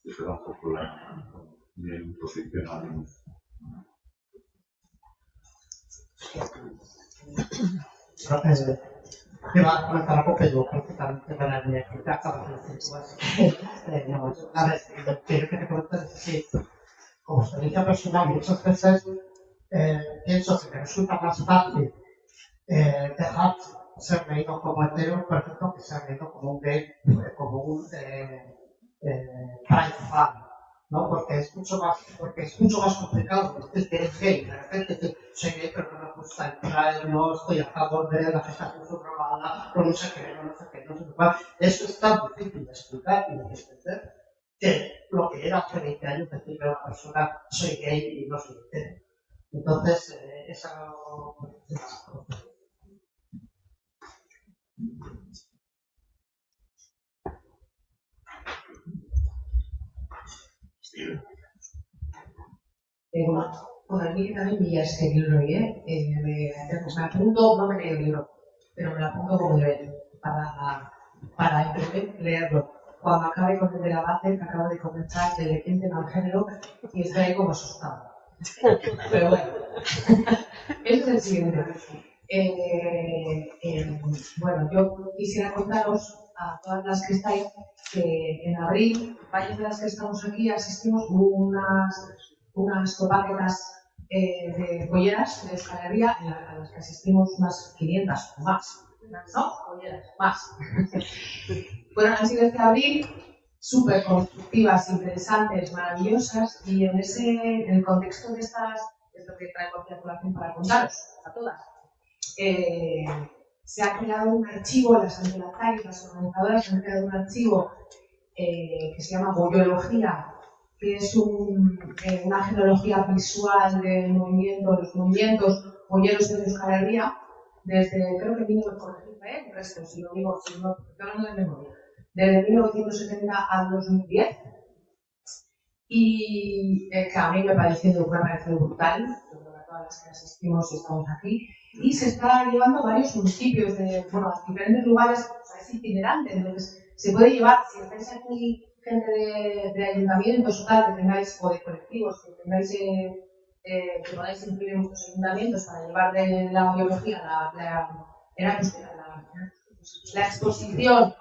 D: Esa era un poco mi posición ahora mismo.
J: Iba a comentar un poco yo, prácticamente para la universidad, para a ver, quiero que te comentes si, como experiencia personal, muchas veces pienso que me resulta más fácil dejar ser leído como hetero, por ejemplo, que ser leído como un gay, como un pride fan, ¿no? Porque es mucho más complicado. Dices que eres gay, de repente dices, soy gay, pero no me gusta el pride, no estoy a favor de la gestación subrogada, no sé qué, no sé qué. Eso es tan difícil de explicar y de entender que lo que era hace 20 años decirle a una persona, soy gay y no soy hetero. Entonces, esa
H: Bueno, a mí también me este libro, me apunto, no me leo el libro, pero me lo apunto como deber para leerlo. Cuando acabe con el de la base, que acabo de comenzar, que le entienden al género y estaré como asustado. Pero bueno, ese es el siguiente. Bueno, yo quisiera contaros a todas las que estáis que en abril, varias de las que estamos aquí, asistimos a unas copaquetas de polleras de escalería a las que asistimos unas 500 o más, ¿no? Polleras, más. Bueno, han sido este abril súper constructivas, interesantes, maravillosas y en el contexto de esto que traigo aquí a colación para contaros a todas, se ha creado un archivo, las antilatarias, las organizadoras han creado un archivo que se llama Boyología, que es una genealogía visual del movimiento, los movimientos bolleros de Euskal Herria, desde, creo que vino por el resto, si lo digo, si no, estoy hablando de memoria, desde 1970 al 2010, y que a mí me ha parecido brutal, yo creo que a todas las que asistimos y estamos aquí, y se está llevando a varios municipios, a diferentes lugares, o sea, es itinerante, entonces se puede llevar, si estáis aquí, gente de ayuntamientos o tal, que tengáis, o de colectivos, que tengáis, que podáis incluir en vuestros ayuntamientos para llevar de la biología era pues la exposición,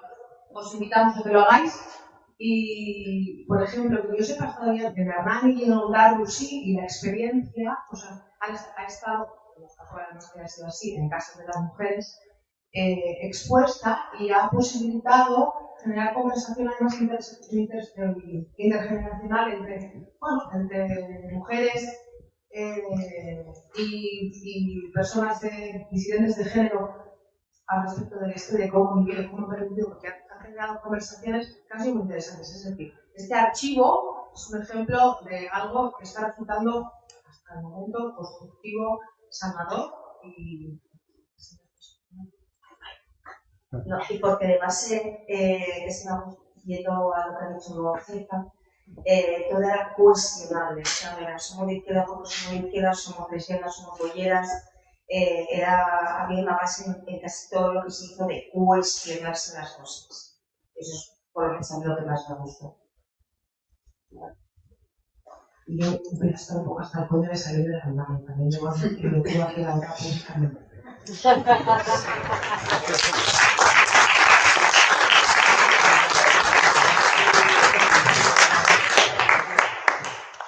H: os invitamos a que lo hagáis. Y, por ejemplo, que yo sepa todavía que Hernani y Ondarru sí, y la experiencia, o sea, ha estado, en los casos además que ha sido así, en casas de las mujeres, expuesta y ha posibilitado generar conversaciones más intergeneracional entre mujeres y personas disidentes de género al respecto del de cómo vivir, cómo permitir, porque han generado conversaciones casi muy interesantes. Es decir, este archivo es un ejemplo de algo que está resultando hasta el momento constructivo, sanador y...
K: No, y porque de base, que estamos viendo a lo que ha dicho Cefa, todo era cuestionable. O sea, somos de izquierda porque somos de izquierda, somos lesbianas, somos bolleras. Había una base en casi todo lo que se hizo de cuestionarse las cosas. Eso es por lo que lo que más me gustó.
H: Y yo voy a estar un poco hasta el coño de salir de la imagen. También debo hacer que lo quiero hacer ahora públicamente.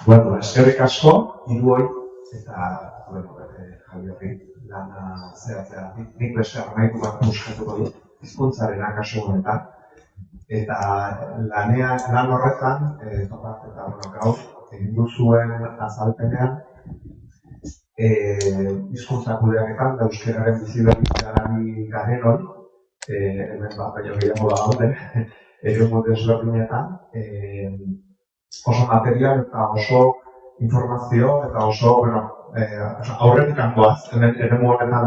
L: Bueno, eskerrik asko, hiruoi, eta, bueno, Javierri, lana zehatzea, nik beste armaitu bat buskatuko dut, hizkuntzaren kasu honetan. Eta lan horretan, topat, eta, bueno, gaur, egin duzuen azalpenean, hizkuntza kudeaketan, da euskararen biziberritzearen garen hori, hemen bat baino gehiago da gaude, eremu desberdinetan, oso material eta oso informazio eta oso, bueno, aurretik hangoaz, eremu honetan,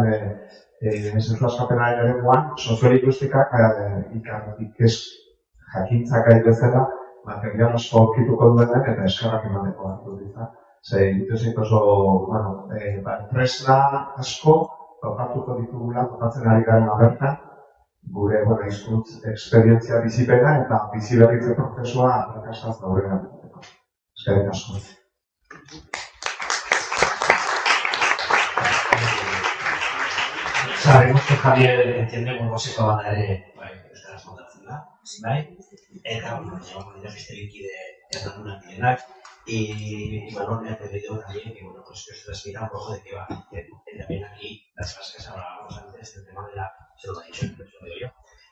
L: zentzu askapenaren eremuan, soziolinguistikak jakintzak gai bezala, material asko aurkituko duenen eta eskarrak emateko hartu ditza. Dituzit oso, bueno, tresna asko topatuko ditugula, topatzen ari garen bertan, gure, bueno, hizkuntz esperientzia bizipena eta biziberritze prozesua arrakastaz aurrera egiteko. Eskerrik asko.
A: Sabemos que Javier entiende como se va a dar euskaraz montatzen da, bai? Eta, bueno, llevamos ya besterik erraduna direnak. Y bueno, me ha pedido también que, bueno, pues que os transmita un poco de qué va. También aquí, las cosas que hablábamos antes, el tema de la, se lo ha dicho, pero se lo digo yo.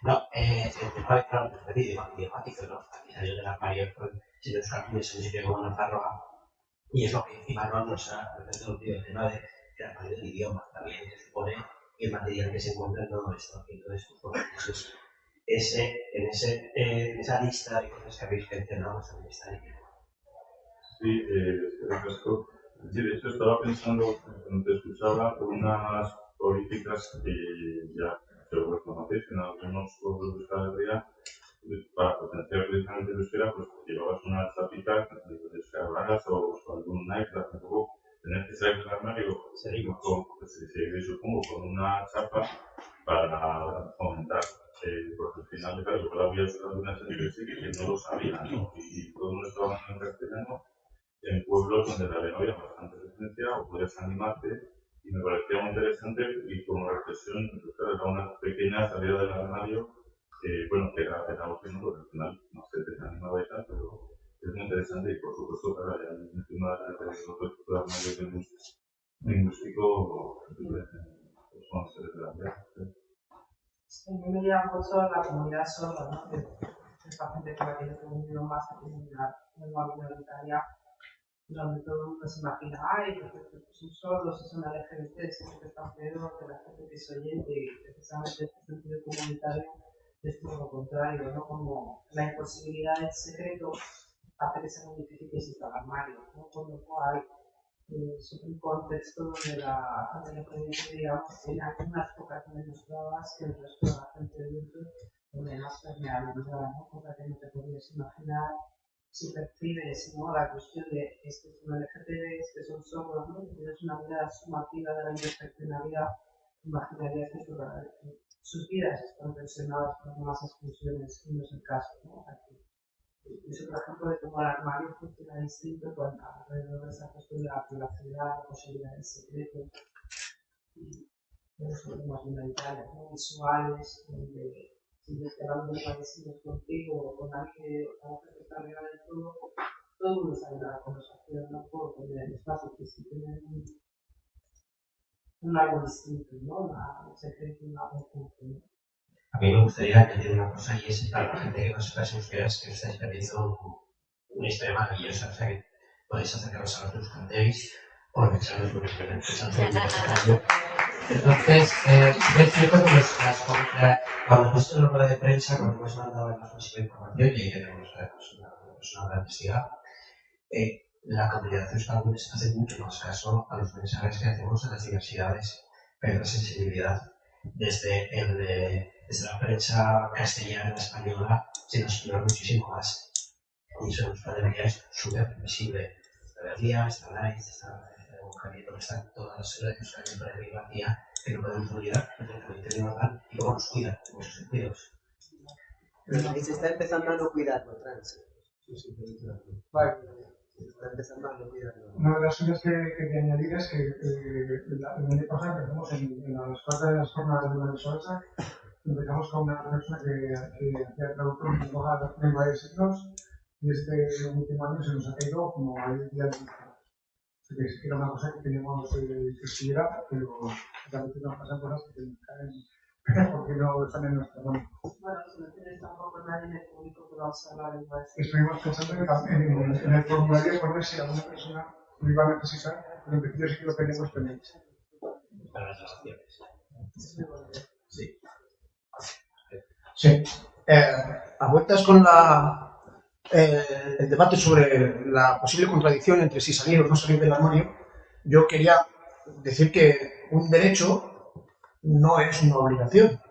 A: No, el tema de, claro, de idiomático, ¿no? Aquí salió del armario con señores Cartunes en el sitio como Nafarroa. Y es lo que encima no nos ha introducido el tema del armario del idioma, también que supone el material que se encuentra en todo esto. Entonces, pues, en esa lista de cosas que habéis mencionado, también está ahí.
D: Sí, refresco. Sí, de hecho estaba pensando, cuando te escuchaba, por unas políticas que ya seguro que conocéis, que en algunos pueblos de Euskal Herria, para potenciar precisamente el euskera, pues llevabas una chapita de euskeradas o algún Nike, tampoco tenés que salir del armario, supongo, con una chapa para fomentar. Porque al final, claro, yo la había usado una serie que no lo sabía, ¿no? Y todo nuestro trabajo en castellano en pueblos donde la lengua había bastante presencia o podías animarte y me parecía muy interesante y como reflexión, era una pequeña salida del armario, bueno, que era algo que no, porque al final no sé, te animaba y tal, pero es muy interesante y por supuesto, claro, ya encima del armario lingüístico, pues bueno, se les da
F: A mí me llama mucho la comunidad sorda, ¿no? De esta gente que va a tener un idioma más que una lengua minoritaria, donde todo el mundo se imagina, ay, son sordos, son LGBT, siempre están peor que la gente que es oyente, y precisamente este sentido comunitario es todo lo contrario, ¿no? Como la imposibilidad del secreto hace que sea muy difícil que exista el armario, ¿no? Con lo cual, es un contexto donde la gente, digamos, tiene algunas pocas menos pruebas que el resto de la gente adulta, donde más permeabilidad, ¿no? Porque no te podrías imaginar si percibes, ¿no? La cuestión de estos son LGTB, estos son sordos, ¿no? Si tienes una mirada sumativa de la interseccionalidad, imaginarías que sus vidas están tensionadas por más exclusiones, y no es el caso, ¿no? Es otro ejemplo de cómo el armario funciona distinto alrededor de esa cuestión de la privacidad, la posibilidad del secreto. son temas fundamentales, ¿no? Visuales, donde si te estás dando agradecidos contigo o con alguien que está arriba del todo el mundo sabe de la conversación, no puedo tener espacios que sí tienen un algo distinto, ¿no? Se cree que un algo distinto.
A: A mí me gustaría añadir una cosa y es para la gente que no sepa euskera, que estáis perdiendo una historia maravillosa, o sea que podéis acercaros a los que os cantéis o revisaros lo que os Entonces, es cierto que cuando hemos hecho la rueda de prensa, cuando hemos mandado la máxima información y ahí tenemos una persona para investigar, la comunidad euskaldun hace mucho más caso a los mensajes que hacemos en las diversidades, pero la sensibilidad desde la prensa castellana, española, se nos explora muchísimo más. Y eso en Euskal Herria es súper visible. Euskal está Laiz, está Javier, están todas las ciudades de Euskal Herria, que no podemos olvidar, porque también tenemos y cómo nos cuidan en muchos sentidos.
H: Pero ahí se está empezando a no cuidarlo, trans.
C: Vale.
H: Está empezando a no cuidarlo.
C: Una de las cosas que quería añadir es que el año pasado empezamos en las cuartas de las jornadas de la Sosa, empezamos con una persona que hacía traducción en lengua de signos y este último año se nos ha caído como a 10 días de que era una cosa que teníamos que siguiera, pero realmente nos pasan cosas que nos caen porque no están en nuestra mano.
F: Bueno, si no tienes tampoco nadie en el público que va a usar la lengua de signos.
C: Estuvimos pensando en el formulario por ver si alguna persona lo iba a necesitar, pero en principio sí que lo tenemos pendiente.
A: Para las relaciones. Sí.
J: Sí. A vueltas con el debate sobre la posible contradicción entre si salir o no salir del armario, yo quería decir que un derecho no es una obligación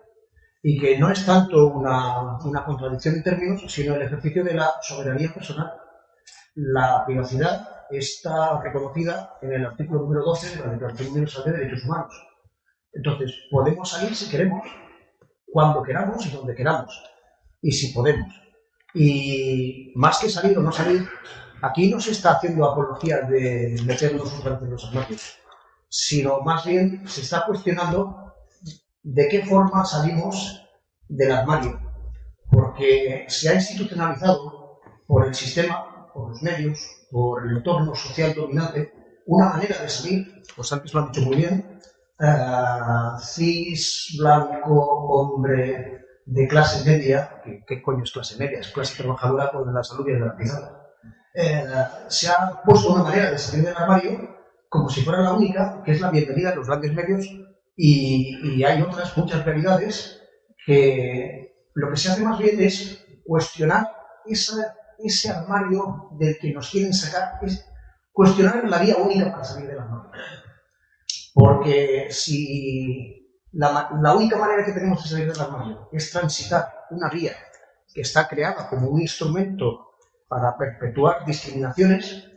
J: y que no es tanto una contradicción en términos, sino el ejercicio de la soberanía personal. La privacidad está reconocida en el artículo número 12 de la Declaración Universal de Derechos Humanos. Entonces, podemos salir si queremos, cuando queramos y donde queramos, y si podemos. Y más que salir o no salir, aquí no se está haciendo apología de meternos en los armarios, sino más bien se está cuestionando de qué forma salimos del armario, porque se ha institucionalizado por el sistema, por los medios, por el entorno social dominante, una manera de salir, pues antes lo han dicho muy bien, cis, blanco, hombre de clase media, ¿qué coño es clase media? Es clase trabajadora con la salud bien garantizada. Se ha puesto una manera de salir del armario como si fuera la única, que es la bienvenida de los grandes medios, y hay otras muchas realidades que lo que se hace más bien es cuestionar ese armario del que nos quieren sacar, es cuestionar la vía única para salir del armario. Porque si la única manera que tenemos de salir del armario es transitar una vía que está creada como un instrumento para perpetuar discriminaciones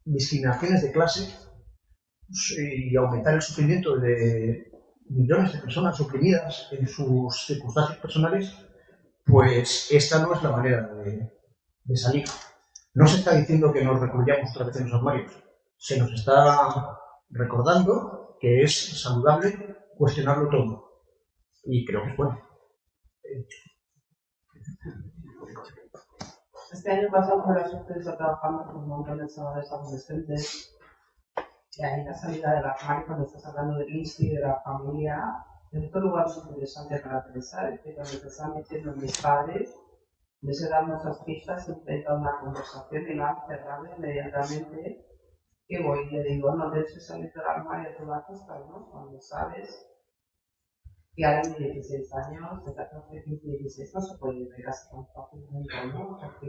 J: de clase y aumentar el sufrimiento de millones de personas oprimidas en sus circunstancias personales, pues esta no es la manera de salir. No se está diciendo que nos recluyamos otra vez en los armarios, se nos está recordando que es saludable cuestionarlo todo. Y creo que es bueno.
F: Este año pasado por la suerte de estar trabajando con un montón de chavales adolescentes y ahí la salida del armario cuando estás hablando del INSI, de la familia, en otro lugar es interesante para pensar, es que cuando te están diciendo mis padres, en vez de dar muchas pistas, intenta una conversación y la han cerrado inmediatamente, que voy y le digo, no debes salir del armario de toda costa, ¿no? Cuando sabes que alguien de 16 años, de 14, 15, 16, no se puede ir de casa tan fácilmente, ¿no? Porque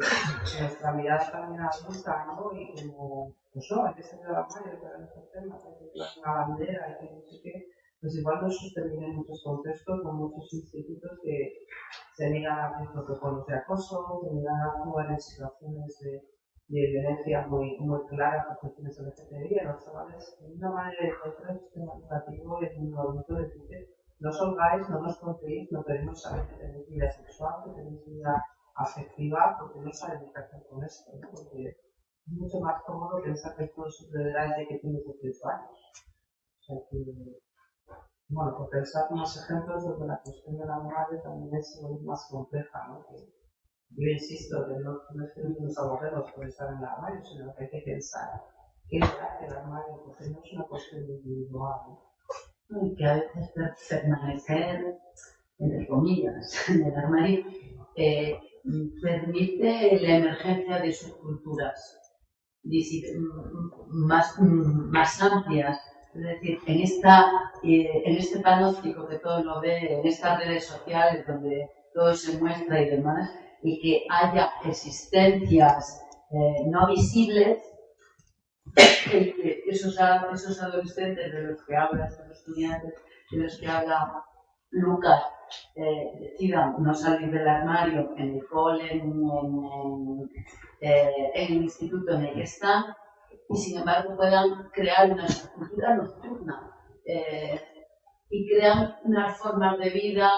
F: nuestra mirada también adulta, ¿no? Y como, pues no, hay que salir del armario, hay que hablar de estos temas, hay que llevar una bandera, hay que no sé qué. Pues igual no sostienen en muchos contextos, con muchos institutos que se niegan a abrir protocolos de acoso, se niegan a actuar en situaciones de violencia muy claras por cuestiones LGTBI. Los chavales, una manera de encontrar el sistema educativo es un adulto de decir, no solgáis, no nos contéis, no queremos saber que tenéis vida sexual, que tenéis vida afectiva, porque no sabemos qué hacer con esto, ¿no? Porque es mucho más cómodo pensar que todo sucederá desde que tienes 18 años. O sea que Bueno, por pensar unos ejemplos donde la cuestión del armario también es más compleja, ¿no? Yo insisto que no es que nos aburremos por estar en el armario, sino que hay que pensar qué hace el armario, porque no es una cuestión individual, ¿no?
E: Y que a veces permanecer, entre comillas, en el armario permite la emergencia de subculturas más amplias. Es decir, en este panóptico que todo lo ve, en estas redes sociales donde todo se muestra y demás, y que haya existencias no visibles, esos adolescentes de los que habla, esos estudiantes de los que habla Lucas, decidan no salir del armario en el cole, en el instituto en el que están, y sin embargo puedan crear una subcultura nocturna y crean unas formas de vida,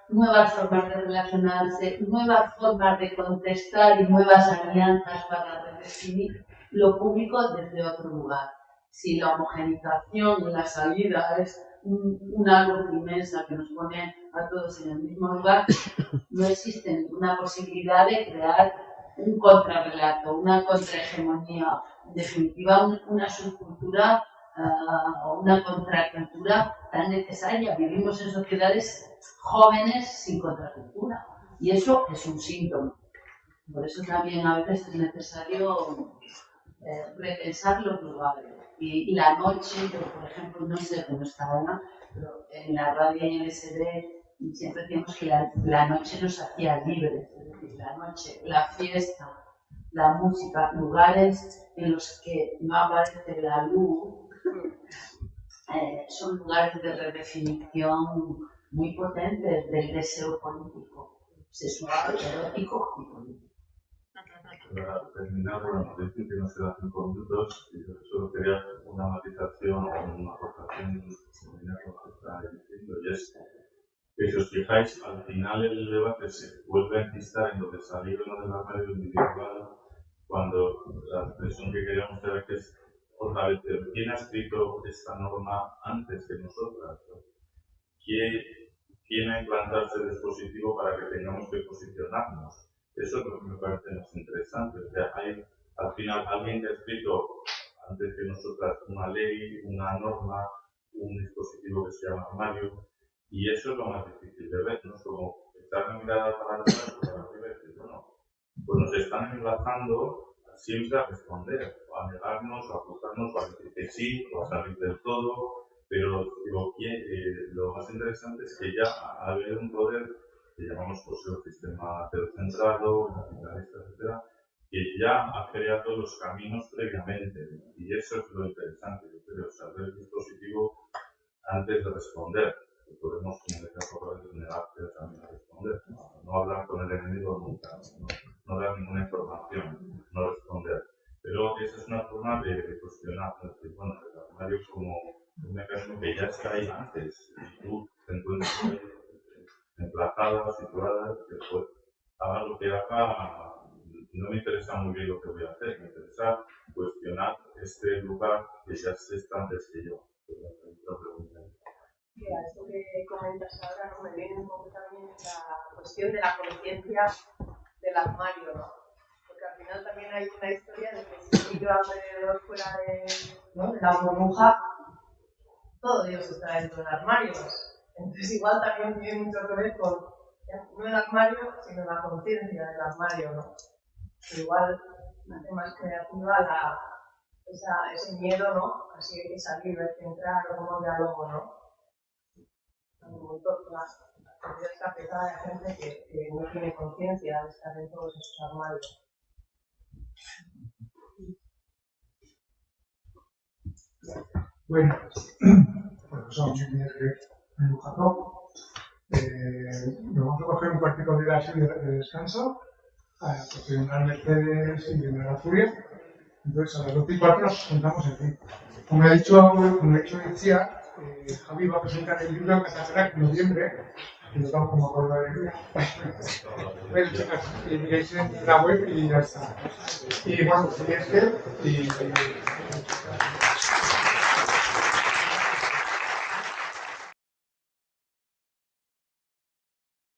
E: nuevas formas de relacionarse, nuevas formas de contestar y nuevas alianzas para redefinir lo público desde otro lugar. Si la homogenización en la salida es una luz inmensa que nos pone a todos en el mismo lugar, no existe ninguna posibilidad de crear un contrarrelato, una contrahegemonía, en definitiva una subcultura o una contracultura tan necesaria. Vivimos en sociedades jóvenes sin contracultura y eso es un síntoma. Por eso también a veces es necesario repensar los lugares. Y la noche, yo por ejemplo, no sé cómo está ahora, pero en la radio y en el SD siempre decíamos que la noche nos hacía libres, es decir, la noche, la fiesta, la música, lugares en los que no aparece la luz, son lugares de redefinición muy potentes del deseo político, sexual, erótico y político.
D: Para terminar, bueno, decir que no se da 5 minutos y yo solo quería una matización o una aportación similar a lo que está diciendo, y es que si os fijáis, al final el debate se vuelve a enquistar en lo de salir o no del armario individual, cuando la expresión que queríamos era que es otra vez, ¿quién ha escrito esta norma antes que nosotras? ¿Quién ha implantado ese dispositivo para que tengamos que posicionarnos? Eso es lo que me parece más interesante. O sea, hay al final alguien que ha escrito antes que nosotras una ley, una norma, un dispositivo que se llama armario, y eso es lo más difícil de ver, ¿no? Es como echar la mirada para atrás o para arriba y decir, bueno, pues nos están enlazando siempre a responder, o a negarnos, o a acusarnos, o a decir que sí, o a salir del todo, pero lo más interesante es que ya ha habido un poder que llamamos pues, el sistema centrado, capitalista, etcétera, que ya ha creado los caminos previamente, y eso es lo interesante, yo creo, saber el dispositivo antes de responder. Podemos comunicar por redes, negarse también a responder, no hablar con el enemigo nunca, no dar ninguna información, no responder. Pero esa es una forma de cuestionar, es decir, bueno, el armario como un mecanismo que ya está ahí antes, y tú te encuentras ahí emplazada, situada, que pues haga lo que haga, no me interesa muy bien lo que voy a hacer, me interesa cuestionar este lugar que ya está antes que yo.
M: Mira, esto que comentas ahora, ¿no? Me viene un poco también la cuestión de la conciencia del armario, ¿no? Porque al final también hay una historia de que si yo alrededor fuera de la burbuja, todo Dios está dentro del armario. Entonces igual también tiene mucho que ver con no el armario, sino la conciencia del armario, ¿no? Pero igual hace más creativa ese miedo, ¿no? Así hay que salir, hay que entrar, o como diálogo, ¿no? La sociedad está petada de gente que no tiene conciencia de estar en todos esos armarios.
C: Bueno, pues somos en Luján. Nos vamos a coger un cuartico de hora así de descanso, porque vendrá el Mercedes y vendrá la Furia. Entonces a las 12:15 nos juntamos aquí. Como he dicho decía, Javi va a presentar el libro en Catacrack en noviembre, y nos vamos como a acordar el día. Bueno, chicas, miráis en la web y ya está. Y bueno, pues y